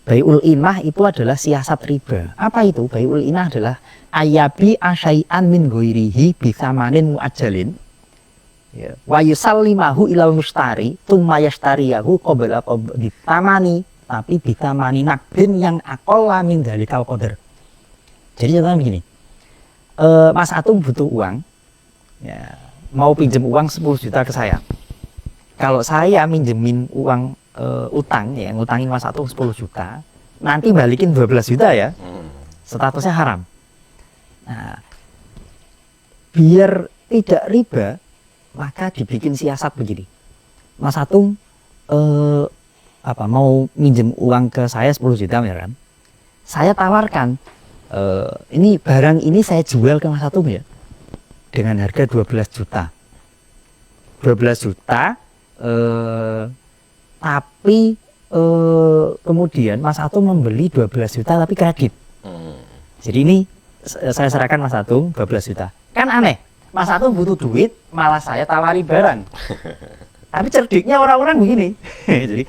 Bai'ul inah itu adalah siasat riba. Apa itu? Bai'ul inah adalah ayabi asyai'an min ghairihi bi tsamanin muajjalin. Ya. Wa yusallimahu ilal mustari tsumma yashtariyahu qabla qabdi tamani, tapi bi tamani naqdin yang aqalla min dalikal qadar. Jadi contohnya begini. Mas Atung butuh uang. Ya, mau pinjem uang 10 juta ke saya. Kalau saya minjemin uang utang, ya ngutangin Mas Atung 10 juta, nanti balikin 12 juta ya, statusnya haram. Nah, biar tidak riba, maka dibikin siasat begini. Mas Atung mau minjem uang ke saya 10 juta misalkan, saya tawarkan, ini barang ini saya jual ke Mas Atung ya, dengan harga 12 juta. 12 juta, tapi kemudian Mas Atung membeli 12 juta tapi kredit. Jadi ini saya serahkan Mas Atung 12 juta. Kan aneh, Mas Atung butuh duit, malah saya tawari barang. Tapi cerdiknya orang-orang begini. Jadi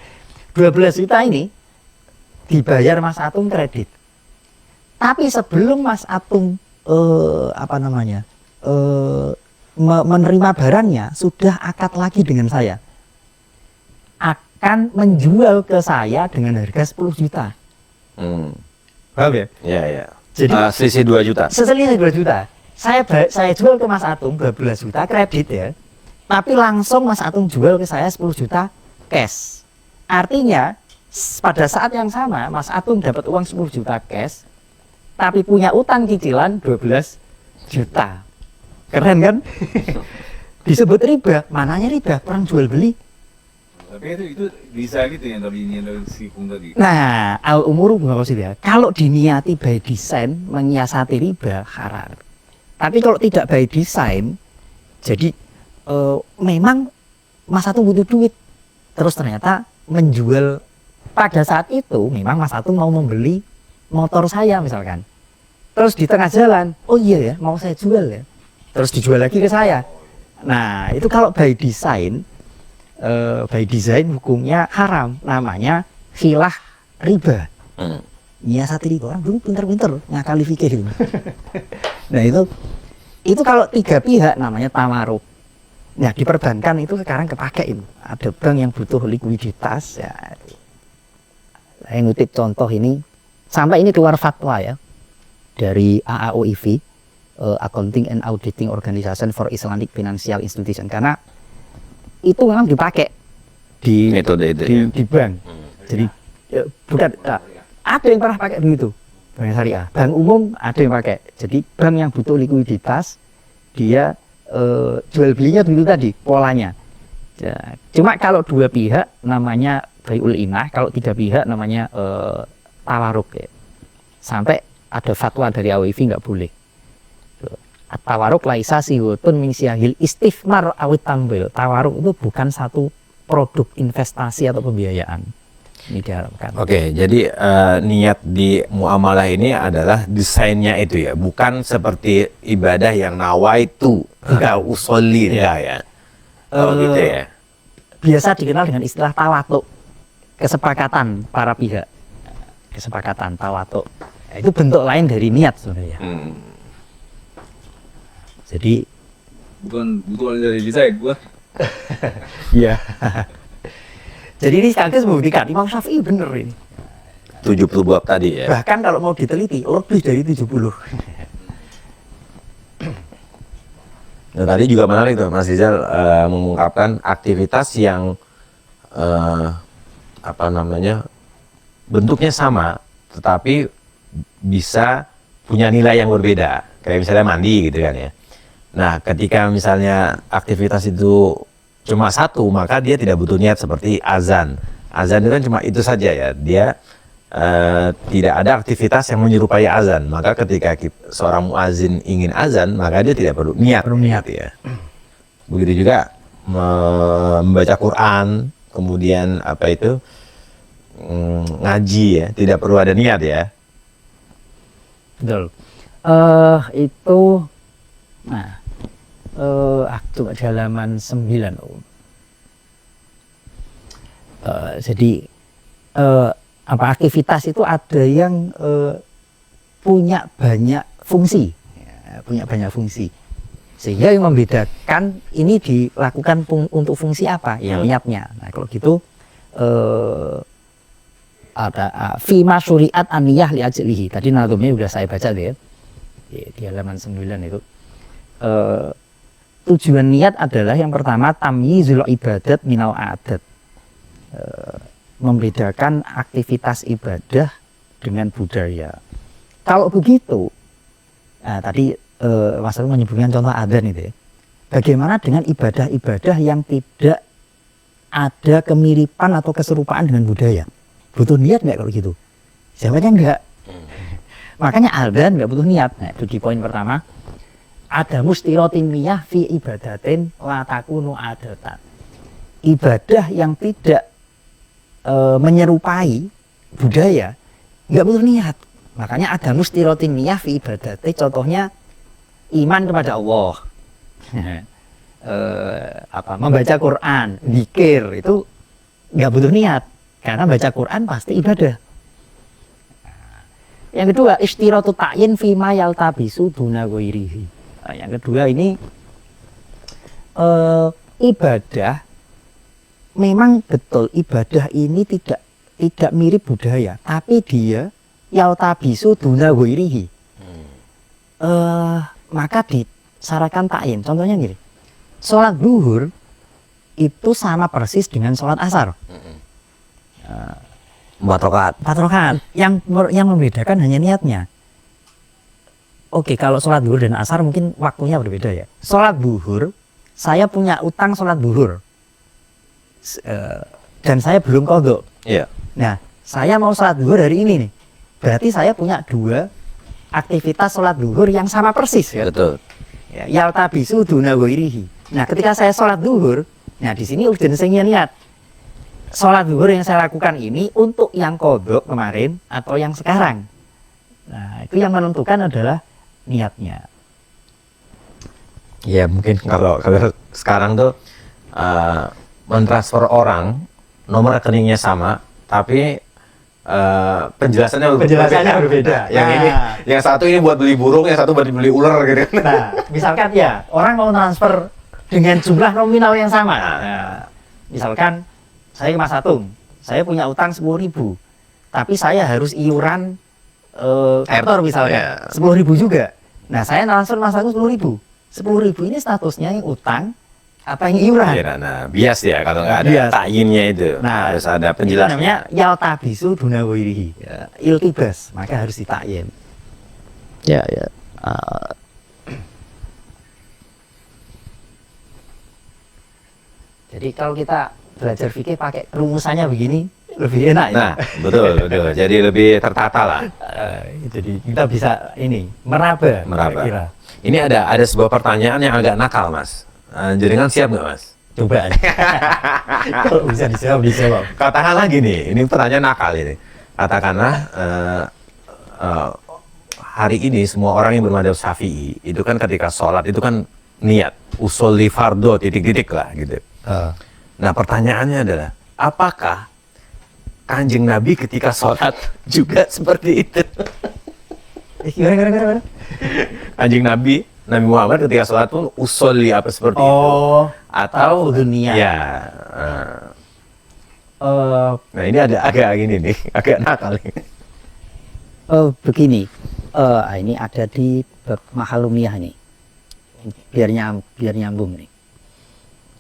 12 juta ini dibayar Mas Atung kredit. Tapi sebelum Mas Atung menerima barangnya, sudah akad lagi dengan saya. Akan menjual ke saya dengan harga 10 juta. Paham ya? Iya, iya. Jadi Selisih 2 juta. selisih 2 juta. Saya jual ke Mas Atung 12 juta kredit ya. Tapi langsung Mas Atung jual ke saya 10 juta cash. Artinya pada saat yang sama Mas Atung dapat uang 10 juta cash, tapi punya utang cicilan 12 juta. Keren kan? Disebut riba. Mananya riba? Perang jual beli. Tapi itu bisa gitu yang tadi ini yang si Pung tadi. Nah, al-umuru ya. Kalau diniati by design menyiasati riba haram. Tapi kalau tidak by design, jadi memang Mas Atung butuh duit. Terus ternyata menjual pada saat itu memang Mas Atung mau membeli motor saya misalkan. Terus di tengah jalan, oh iya ya, mau saya jual ya. Terus dijual lagi ke saya. Nah, itu kalau by design hukumnya haram, namanya khilah riba. Nyiasati riba. Orang dulu pinter-pinter ngakali fikih. Nah, itu kalau 3 pihak namanya tawaruk. Nah, di perbankan itu sekarang kepake itu. Ada bank yang butuh likuiditas ya. Saya ngutip contoh ini, sampai ini keluar fatwa ya dari AAOIV, Accounting and Auditing Organization for Islamic Financial Institution, karena itu memang dipakai di metode itu di bank. Jadi bukan ada yang pernah pakai begitu, bank syariah, bank umum ada yang pakai. Jadi bank yang butuh likuiditas dia jual belinya dulu tadi polanya. Ya, cuma kalau 2 pihak namanya bai'ul inah, kalau 3 pihak namanya tawaruk ya. Sampai ada fatwa dari AOIV nggak boleh. Tawaruk laisa sihutun min syahil istifmar awit tambil. Tawaruk itu bukan satu produk investasi atau pembiayaan. Ini diharapkan. Oke, jadi niat di muamalah ini adalah desainnya itu ya, bukan seperti ibadah yang nawaitu usolli ya. Oh gitu ya. Biasa dikenal dengan istilah tawatuk, kesepakatan para pihak. Kesepakatan tawatuk. Itu bentuk lain dari niat sebenarnya. Jadi Bukan dari desain gua. iya. Jadi ini sekaligus membuktikan Imam Syafi'i bener ini. 70 bab tadi ya. Bahkan kalau mau diteliti lebih dari 70. Nah, tadi juga menarik tuh Mas Rizal mengungkapkan aktivitas yang bentuknya sama tetapi bisa punya nilai yang berbeda. Kayak misalnya mandi gitu kan ya. Nah, ketika misalnya aktivitas itu cuma satu, maka dia tidak butuh niat seperti azan. Azan itu kan cuma itu saja ya. Dia tidak ada aktivitas yang menyerupai azan. Maka ketika seorang muazin ingin azan, maka dia tidak perlu niat. Gitu ya. Begitu juga membaca Quran, kemudian ngaji ya, tidak perlu ada niat ya. Betul. Itu, nah, Aktu di halaman 9. Jadi aktivitas itu ada yang punya banyak fungsi, sehingga yang membedakan ini dilakukan untuk fungsi apa ya, niatnya. Nah kalau gitu ada fima syuriat aniyah li ajlihi, tadi natumnya udah saya baca deh di halaman 9 itu. Tujuan niat adalah yang pertama tamyizul ibadat minal adat, membedakan aktivitas ibadah dengan budaya. Kalau begitu, nah, tadi Mas Arun menyebutkan contoh adzan itu ya. Bagaimana dengan ibadah-ibadah yang tidak ada kemiripan atau keserupaan dengan budaya? Butuh niat nggak kalau gitu? Jawabannya enggak. Makanya adzan nggak butuh niat. Nah, itu di poin pertama. Ada mustirotin niyah fi ibadatin la takunu adatan. Ibadah yang tidak menyerupai budaya nggak butuh niat. Makanya ada mustirotin niyah fi ibadati, contohnya iman kepada Allah, membaca Quran, zikir, itu nggak butuh niat karena baca Quran pasti ibadah. Yang kedua, istiratu ta'yin fima yaltabisu duna ghairihi. Yang kedua ini ibadah, memang betul ibadah ini tidak mirip budaya, tapi dia yaltabisu duna ghairihi. Maka disyaratkan ta'yin. Contohnya gini, sholat zuhur itu sama persis dengan sholat asar. 4 rakaat. 4 rakaat. Yang membedakan hanya niatnya. Oke, kalau sholat zuhur dan asar mungkin waktunya berbeda ya. Sholat zuhur, saya punya utang sholat zuhur, dan saya belum qadha. Iya. Nah, saya mau sholat zuhur hari ini nih. Berarti saya punya 2 aktivitas sholat zuhur yang sama persis ya. Betul. Ya, yaltabisu duna ghairihi. Nah, ketika saya sholat zuhur, nah di sini urgensinya niat. Sholat zuhur yang saya lakukan ini untuk yang qadha kemarin atau yang sekarang. Nah, itu yang menentukan adalah niatnya. Ya mungkin kalau sekarang tuh mentransfer orang, nomor rekeningnya sama, tapi penjelasannya berbeda. Yang ini, yang satu ini buat beli burung, yang satu buat beli ular gitu. Nah, misalkan ya orang mau transfer dengan jumlah nominal yang sama. Nah, misalkan saya ke Mas Atung, saya punya utang 10.000, tapi saya harus iuran kantor misalnya 10.000 juga. Nah, saya transfer Mas Atung 10.000. 10.000 ini statusnya yang utang apa yang iuran? Ya, nah, bias ya kalau nggak ada ta'yinnya itu. Nah, harus ada itu penjelasan. namanya yaltabisu duna ghairihi. Ya, iltibas, maka harus ditakyin. Ya. Jadi kalau kita belajar fikih pakai rumusannya begini lebih enak ya. Nah, betul. Jadi lebih tertata lah. Jadi kita bisa meraba. Kira-kira. Ini ada sebuah pertanyaan yang agak nakal, Mas. Jenengan siap nggak, Mas? Coba. Kalau bisa dijawab. Katakanlah gini, ini pertanyaan nakal ini. Katakanlah hari ini semua orang yang bermadzhab Syafi'i itu kan ketika sholat itu kan niat usolli fardho titik-titik lah gitu. Nah pertanyaannya adalah apakah Kanjeng Nabi ketika sholat juga seperti itu? Gimana? Kanjeng Nabi Muhammad ketika sholat pun usolli apa seperti itu? Atau dunia? Ya. Nah ini ada agak gini nih, agak nakal nih. Begini, ini ada di bab mahalumiyah nih, biar nyambung nih.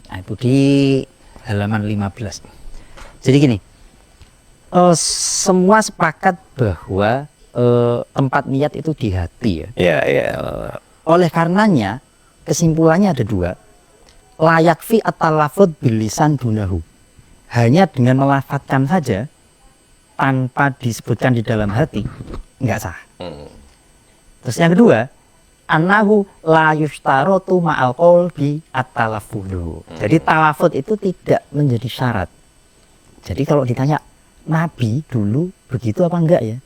Nah, itu di halaman 15. Jadi gini, semua sepakat bahwa tempat niat itu di hati ya. Iya. Oleh karenanya kesimpulannya ada 2. Layak fi at-talafud bilisan dunahu. Hanya dengan melafatkan saja tanpa disebutkan di dalam hati nggak sah. Terus yang kedua, annahu la yushtaratu ma'al qalbi at-talaffudu. Jadi talafut itu tidak menjadi syarat. Jadi kalau ditanya Nabi dulu begitu apa enggak ya?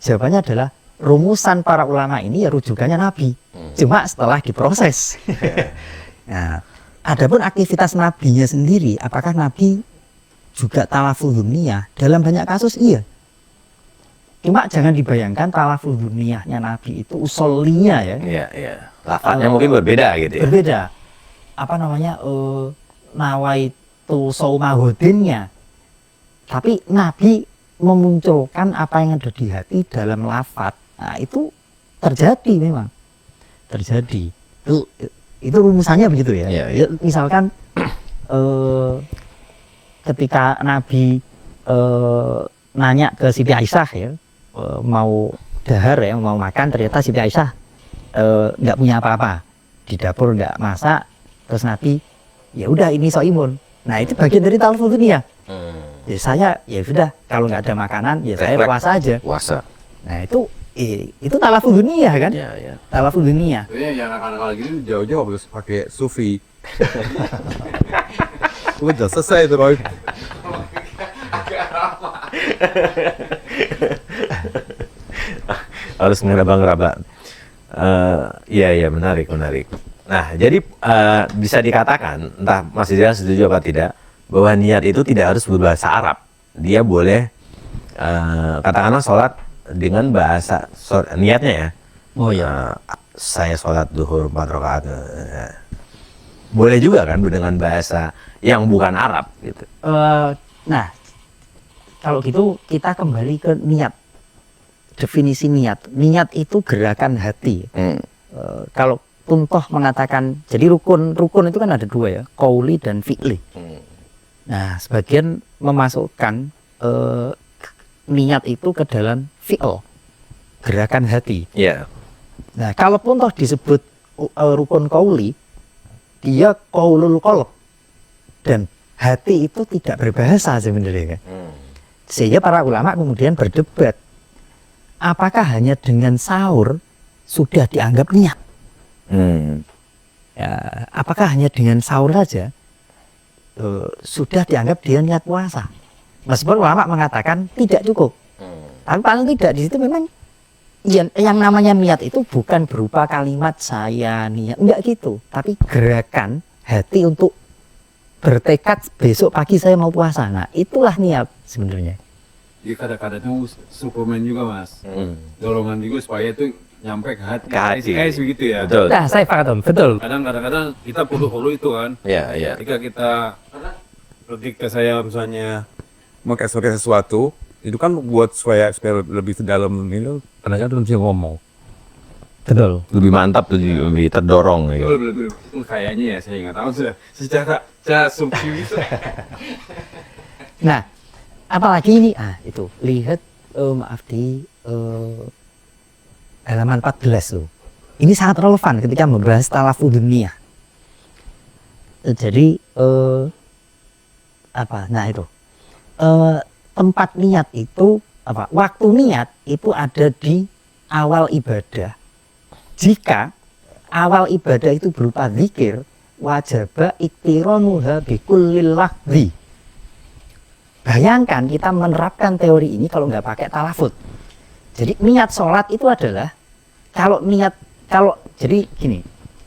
Jawabannya adalah rumusan para ulama ini ya rujukannya Nabi. Cuma setelah diproses. Nah, adapun aktivitas nabinya sendiri, apakah nabi juga talafuzun niyah? Dalam banyak kasus iya. Cuma jangan dibayangkan talafuzun niyahnya nabi itu usolnya ya. Iya, iya. Lafadznya mungkin berbeda gitu ya. Berbeda. Apa namanya? Nawaitu saumahodinnya. Tapi nabi memunculkan apa yang ada di hati dalam lafadz. Nah, itu terjadi memang. Terjadi. Itu rumusannya begitu ya. Iya, iya. Misalkan ketika Nabi nanya ke Siti Aisyah ya, mau dahar ya, mau makan, ternyata Siti Aisyah nggak punya apa-apa. Di dapur nggak masak, terus Nabi, ya udah ini soimun. Nah, itu bagian dari talafuzun niyah. Ya saya ya sudah, kalau nggak ada makanan ya saya puasa aja. Puasa. Nah, itu talafuzun niyah kan? Iya, iya. Talafuzun niyah. Sebenarnya yang anak-anak gini jauh-jauh harus pakai sufi. Udah selesai itu Roy. Harus ngeraba-ngeraba. Iya, menarik. Nah, jadi bisa dikatakan, entah Mas Rizal setuju apa tidak, bahwa niat itu tidak harus berbahasa Arab. Dia boleh, katakanlah sholat dengan bahasa niatnya ya. Oh ya. Saya sholat duhur 4 rakaat. Boleh juga kan dengan bahasa yang bukan Arab gitu. Nah, kalau gitu kita kembali ke niat. Definisi niat. Niat itu gerakan hati. Kalau Tuntoh mengatakan, jadi rukun itu kan ada 2 ya, qauli dan fi'li. Nah, sebagian memasukkan niat itu ke dalam fi'l, gerakan hati. Iya. Nah, kalaupun toh disebut rukun qauli, dia qaulul qalb, dan hati itu tidak berbahasa sebenarnya kan. Sehingga para ulama kemudian berdebat, apakah hanya dengan sahur sudah dianggap niat? Ya, apakah hanya dengan sahur saja sudah dianggap dia niat puasa? Meskipun ulama mengatakan tidak cukup, tapi paling tidak di situ memang yang namanya niat itu bukan berupa kalimat saya niat, enggak gitu, tapi gerakan hati untuk bertekad besok pagi saya mau puasa. Nah, itulah niat sebenarnya. Jadi kadang-kadang itu suplemen juga Mas. Dorongan juga supaya itu nyampe ke hati. Kayak begitu ya. Betul. Nah, saya paham, betul. Kadang-kadang kita perlu itu kan. Iya. Ketika saya misalnya mau kasih sesuatu, itu kan buat supaya lebih dalam itu, kadang-kadang mesti ngomong. Betul. Lebih mantap tuh, lebih terdorong gitu. Itu kayaknya ya, saya nggak tahu secara subjektif. Nah, apalagi ini, itu lihat maaf di halaman 14 tuh. Ini sangat relevan ketika membahas talafuzun niyah. Jadi Nah itu tempat niat itu waktu niat itu ada di awal ibadah. Jika awal ibadah itu berupa zikir, wajaba iktiranuha bikullil lafzi. Bayangkan kita menerapkan teori ini kalau nggak pakai talafut. Jadi niat sholat itu adalah jadi gini,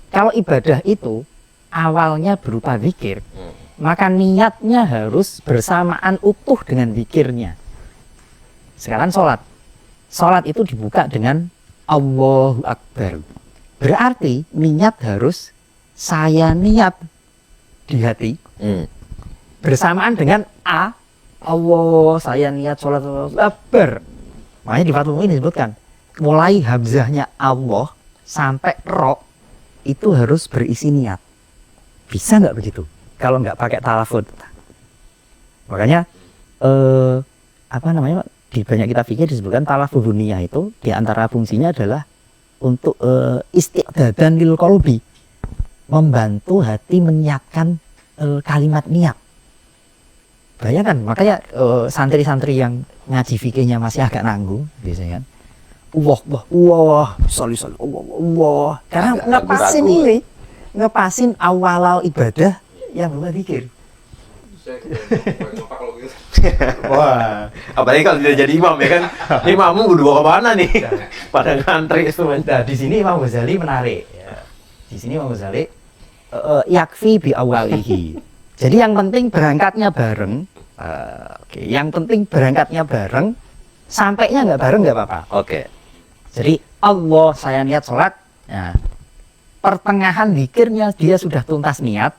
kalau ibadah itu awalnya berupa zikir, maka niatnya harus bersamaan utuh dengan zikirnya. Sekarang sholat itu dibuka dengan Allahu Akbar. Berarti niat harus saya niat di hati bersamaan dengan Allah, saya niat sholat Allahu Akbar. Makanya di Fathul Mu'in disebutkan mulai hamzahnya Allah sampai ro itu harus berisi niat. Bisa nggak begitu? Kalau nggak pakai talafut. Makanya di banyak kitab fikih disebutkan talafuzun niyah itu di antara fungsinya adalah untuk istiqdadan lil qalbi, membantu hati menyiapkan kalimat niat. Bayangkan, makanya santri-santri yang ngaji fikihnya masih agak nanggung biasanya kan. Allah, sholli Allah. Karena ngepasin awal ibadah yang berupa zikir. Wah, apalagi kalau tidak jadi imam ya kan, imammu berdua kemana nih? Pada ngantri. Nah, di sini Imam Ghazali menarik. Di sini Imam Ghazali yakfi bi awalihi. Jadi yang penting berangkatnya bareng. Oke, yang penting berangkatnya bareng, sampainya nggak bareng nggak apa-apa. Oke. Jadi Allah saya niat sholat, nah, pertengahan zikirnya dia sudah tuntas niat,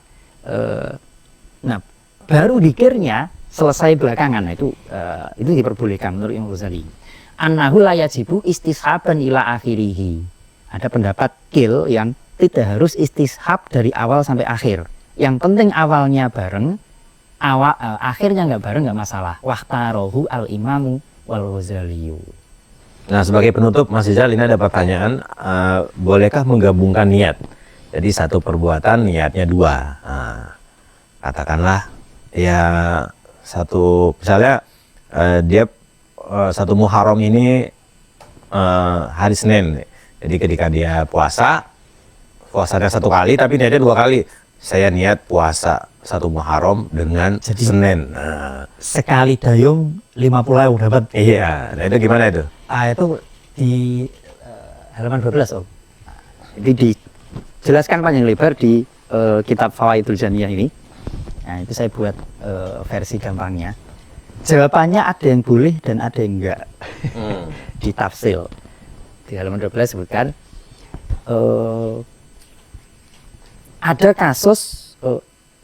nah baru zikirnya selesai belakangan. Nah, itu diperbolehkan menurut Imam Ghazali. Annahu la yajibu istishaban ila akhirihi. Ada pendapat kil yang tidak harus istishab dari awal sampai akhir. Yang penting awalnya bareng, akhirnya nggak bareng nggak masalah. Wahtarohu al imamu wal Ghazaliyu. Nah, sebagai penutup Mas Rizal, ini ada pertanyaan, bolehkah menggabungkan niat? Jadi satu perbuatan niatnya dua. Nah, katakanlah ya satu, misalnya dia satu Muharram ini hari Senin. Jadi ketika dia puasanya satu kali tapi niatnya dua kali. Saya niat puasa satu Muharram dengan Senin. Nah, Sekali dayung 50.000 dapat. iya, nah itu gimana itu? Itu di halaman 12 Om. Itu dijelaskan panjang lebar di kitab Fawaidul Janiyah ini. Nah, itu saya buat versi gampangnya. Jawabannya ada yang boleh dan ada yang enggak. Di tafsil. Di halaman 12 sebutkan ada kasus,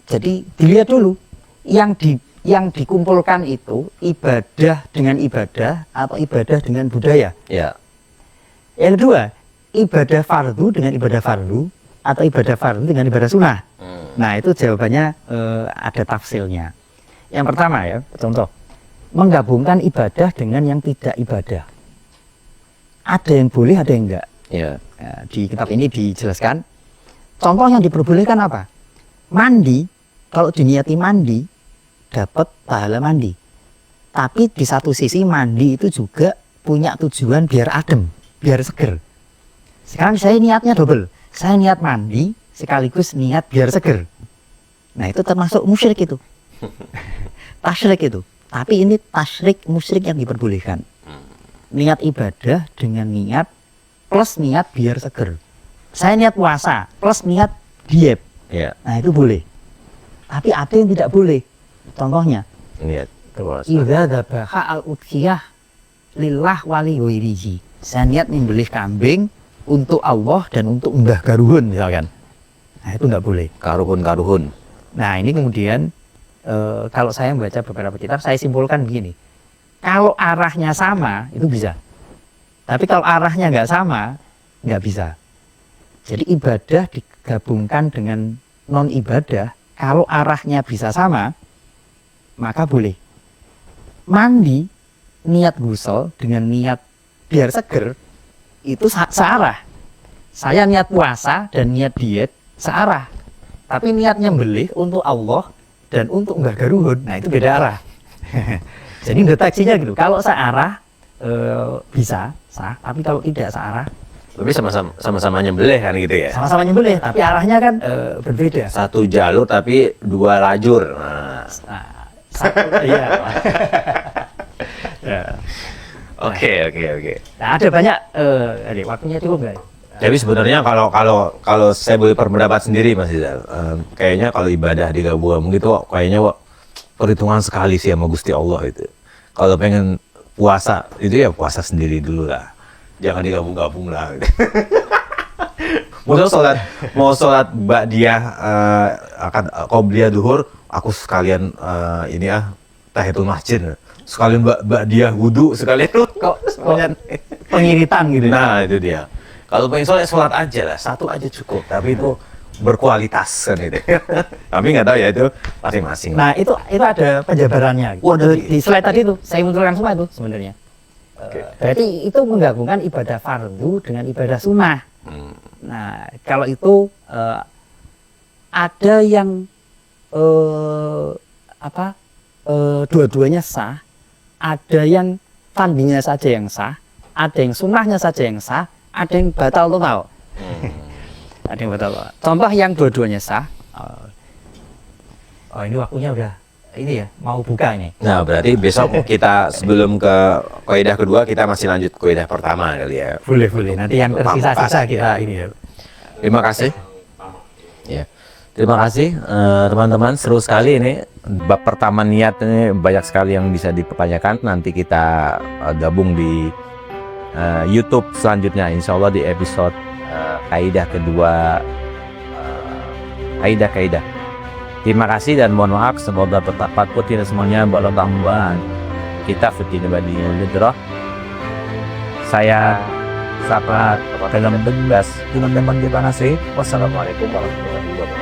jadi dilihat dulu yang dikumpulkan itu ibadah dengan ibadah atau ibadah dengan budaya. Ya. Yang kedua, ibadah fardu dengan ibadah fardu atau ibadah fardu dengan ibadah sunnah. Nah, itu jawabannya ada tafsilnya. Yang pertama ya, contoh, menggabungkan ibadah dengan yang tidak ibadah. Ada yang boleh, ada yang enggak. Ya. Nah, di kitab ini dijelaskan. Contoh yang diperbolehkan apa? Mandi, kalau diniati mandi, dapat pahala mandi. Tapi di satu sisi mandi itu juga punya tujuan biar adem, biar seger. Sekarang saya niatnya double. Saya niat mandi, sekaligus niat biar seger. Nah, itu termasuk musyrik itu. Tasyrik itu. Tapi ini tasyrik musyrik yang diperbolehkan. Niat ibadah dengan niat plus niat biar seger. Saya niat puasa plus niat diet. Ya. Nah, itu boleh. Tapi ada yang tidak boleh. Contohnya, Niat puasa. idza dzabaha al-udhiyah lillah wali ghairihi. Saya niat menyembelih kambing untuk Allah dan untuk Mbah Garuhun misalkan. Nah, itu nggak boleh. Karuhun. Nah, ini kemudian kalau saya membaca beberapa kitab, saya simpulkan begini. Kalau arahnya sama, itu bisa. Tapi kalau arahnya nggak sama, nggak bisa. Jadi ibadah digabungkan dengan non-ibadah, kalau arahnya bisa sama, maka boleh. Mandi, niat gusel dengan niat biar seger, itu searah. Saya niat puasa dan niat diet, searah. Tapi niat nyembelih untuk Allah dan untuk Mbah Garuhun, nah itu beda arah. Jadi deteksinya gitu, kalau searah bisa sah, tapi kalau tidak searah, Tapi sama-sama nyembelih kan gitu ya. sama-sama nyembelih, tapi arahnya kan berbeda. Satu jalur tapi dua lajur. Nah. Nah, iya. Ya. Oke. Nah, ada banyak, waktunya cukup nggak? Tapi sebenarnya kalau saya boleh berpendapat sendiri Mas Rizal, kayaknya kalau ibadah digabung gitu kayaknya perhitungan sekali sih sama Gusti Allah itu. Kalau pengen puasa itu ya puasa sendiri dulu lah. Jangan digabung-gabung lah. mau sholat ba'diyah akan qobliyah duhur, aku sekalian tahiyatul masjid. Sekalian ba'diyah wudu, sekalian Kok pengiritan gitu. Nah, itu dia. Kalau pengen sholat aja lah, satu aja cukup. Tapi itu berkualitas kan itu. Tapi nggak tahu ya itu masing-masing. Nah, itu ada penjabarannya. Di slide tadi tuh saya munculkan semua itu sebenarnya. Berarti itu menggabungkan ibadah fardu dengan ibadah sunnah. Nah, kalau itu ada yang dua-duanya sah, ada yang tandingnya saja yang sah, ada yang sunnahnya saja yang sah, ada yang batal total. Ada yang batal total. Contoh yang dua-duanya sah. Ini waktunya udah ini ya, mau buka ini. Nah, berarti besok kita sebelum ke kaidah kedua kita masih lanjut kaidah pertama kali ya. Boleh. Nanti yang tersisa-sisa kita ini ya. Terima kasih Ya. Terima kasih teman-teman, seru sekali ini. Bab pertama niat ini banyak sekali yang bisa dipertanyakan. Nanti kita gabung di YouTube selanjutnya, insya Allah di episode kaidah kedua, kaidah. Terima kasih dan mohon maaf, semoga bermanfaat buat kita semuanya. Barakallahu kita fitina badi yudroh. Saya Sapat dalam bebas dengan teman kita nasi. Wassalamualaikum warahmatullahi wabarakatuh.